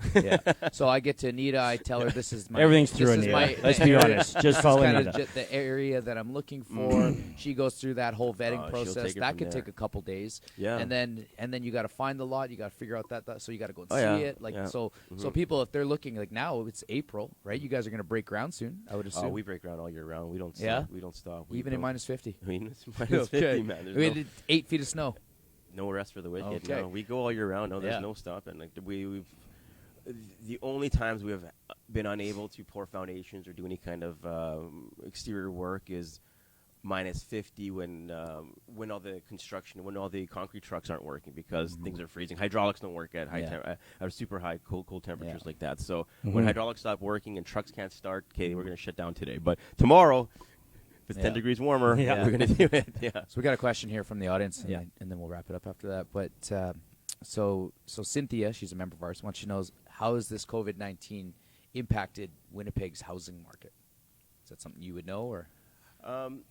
[SPEAKER 2] So I get to Anita. I tell her this is my
[SPEAKER 1] everything's through Anita. Let's be honest. Just follow Anita.
[SPEAKER 2] The area that I'm looking for. She goes through that whole vetting process. That could take a couple days.
[SPEAKER 3] Yeah.
[SPEAKER 2] And then you got to find the lot. You got to figure out that. So you got to go and see it. Like so people, if they're looking like now, it's April, right? You guys are going to break ground soon, I would assume.
[SPEAKER 3] Oh, we break ground all year round. We don't stop. We don't stop.
[SPEAKER 2] Even in minus 50.
[SPEAKER 3] It's minus 50, man.
[SPEAKER 2] We had 8 feet of snow.
[SPEAKER 3] No rest for the wicked.
[SPEAKER 2] Okay.
[SPEAKER 3] No, we go all year round. No, there's no stopping. Like we've the only times we have been unable to pour foundations or do any kind of exterior work is minus 50 when all the construction, when all the concrete trucks aren't working because things are freezing. Hydraulics don't work at at super high cold temperatures like that. So when hydraulics stop working and trucks can't start, okay, we're going to shut down today. But tomorrow, if it's 10 degrees warmer, we're going to do it.
[SPEAKER 2] So we got a question here from the audience, and then we'll wrap it up after that. But so Cynthia, she's a member of ours, wants she knows, how has this COVID-19 impacted Winnipeg's housing market? Is that something you would know, or?
[SPEAKER 3] On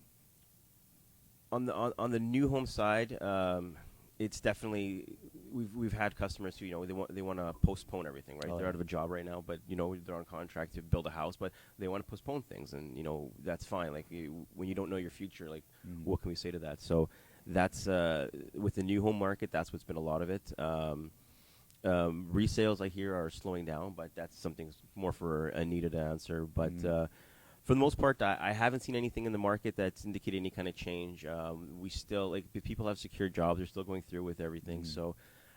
[SPEAKER 3] the new home side, it's definitely we've had customers who they want to postpone everything, right? They're out of a job right now, but they're on contract to build a house, but they want to postpone things, and that's fine. Like when you don't know your future, like what can we say to that? So that's with the new home market, that's what's been a lot of it. Resales I hear are slowing down, but that's something more for Anita to answer. But for the most part, I haven't seen anything in the market that's indicated any kind of change. We still, if people have secure jobs, they're still going through with everything. So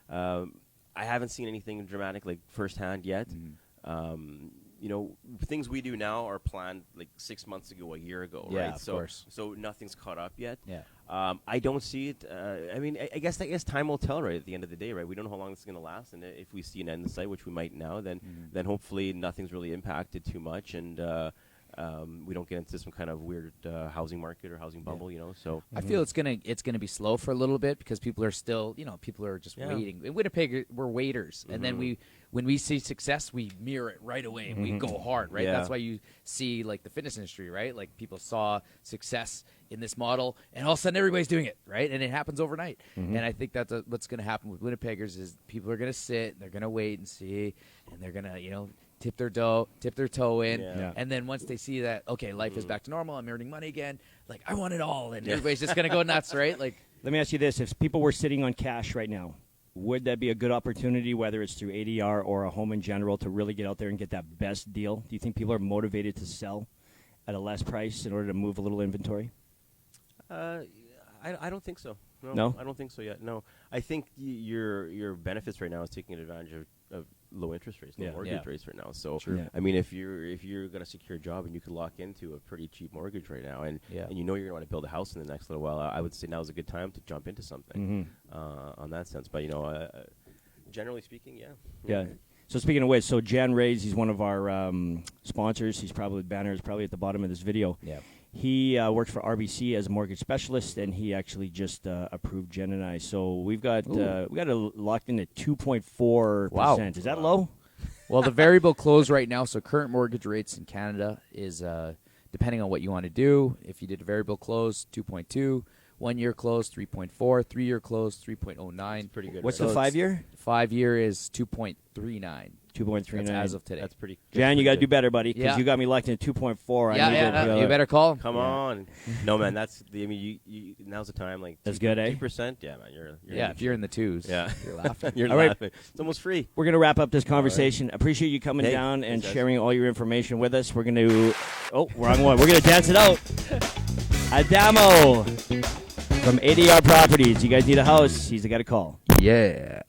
[SPEAKER 3] I haven't seen anything dramatic firsthand yet. Things we do now are planned 6 months ago, a year ago, right?
[SPEAKER 2] Of course.
[SPEAKER 3] So nothing's caught up yet.
[SPEAKER 2] Yeah.
[SPEAKER 3] I don't see it. I guess time will tell, right? At the end of the day, right? We don't know how long this is going to last, and if we see an end in sight, which we might now, then hopefully nothing's really impacted too much, and we don't get into some kind of weird housing market or housing bubble, So
[SPEAKER 2] I feel it's gonna be slow for a little bit because people are still, people are just waiting. In Winnipeg, we're waiters, and then when we see success, we mirror it right away and we go hard, right? That's why you see the fitness industry, right? Like people saw success in this model, and all of a sudden everybody's doing it, right? And it happens overnight. And I think that's what's going to happen with Winnipeggers is people are going to sit, and they're going to wait and see, and they're going to, tip their toe in, and then once they see that, okay, life is back to normal, I'm earning money again, I want it all, and everybody's just going to go nuts, right? Let
[SPEAKER 1] me ask you this. If people were sitting on cash right now, would that be a good opportunity, whether it's through ADR or a home in general, to really get out there and get that best deal? Do you think people are motivated to sell at a less price in order to move a little inventory?
[SPEAKER 3] I don't think so.
[SPEAKER 1] No?
[SPEAKER 3] I don't think so yet. No, I think your benefits right now is taking advantage of low interest rates, low mortgage rates right now. So, I mean, if you're going to secure a job and you can lock into a pretty cheap mortgage right now, and you're going to want to build a house in the next little while, I would say now is a good time to jump into something on that sense. But generally speaking,
[SPEAKER 1] yeah. So speaking of which, so Jan Rays, he's one of our sponsors. He's probably the banner is probably at the bottom of this video.
[SPEAKER 2] Yeah.
[SPEAKER 1] He works for RBC as a mortgage specialist, and he actually just approved Jen and I. So we got it locked in at 2.4%.
[SPEAKER 2] Wow.
[SPEAKER 1] Is that low?
[SPEAKER 2] Well, the variable close right now, so current mortgage rates in Canada is, depending on what you want to do, if you did a variable close, 2.2, 1 year close, 3.4, 3 year close, 3.09.
[SPEAKER 3] Pretty good.
[SPEAKER 1] What's
[SPEAKER 3] right?
[SPEAKER 1] the 5 year?
[SPEAKER 2] 5 year is 2.39.
[SPEAKER 1] 2.39.
[SPEAKER 2] That's as of today.
[SPEAKER 3] That's pretty.
[SPEAKER 1] Jan, you got to do better, buddy, because
[SPEAKER 2] Yeah.
[SPEAKER 1] you got me locked in at 2.4.
[SPEAKER 2] You better call him.
[SPEAKER 3] Come on. No, man, that's the. I mean, you now's the time. Like
[SPEAKER 1] That's good, eh?
[SPEAKER 3] 2%. Yeah, man, you're
[SPEAKER 2] Yeah, if you're in the twos,
[SPEAKER 3] Yeah.
[SPEAKER 2] you're laughing.
[SPEAKER 3] you're
[SPEAKER 1] All right.
[SPEAKER 3] laughing. It's almost free.
[SPEAKER 1] We're going to wrap up this conversation. Appreciate you coming
[SPEAKER 3] Hey,
[SPEAKER 1] down and
[SPEAKER 3] thanks, guys.
[SPEAKER 1] sharing all your information with us. We're going to... Oh, wrong one. We're going to dance it out. Adamo from ADR Properties. You guys need a house. He's the guy to call.
[SPEAKER 2] Yeah.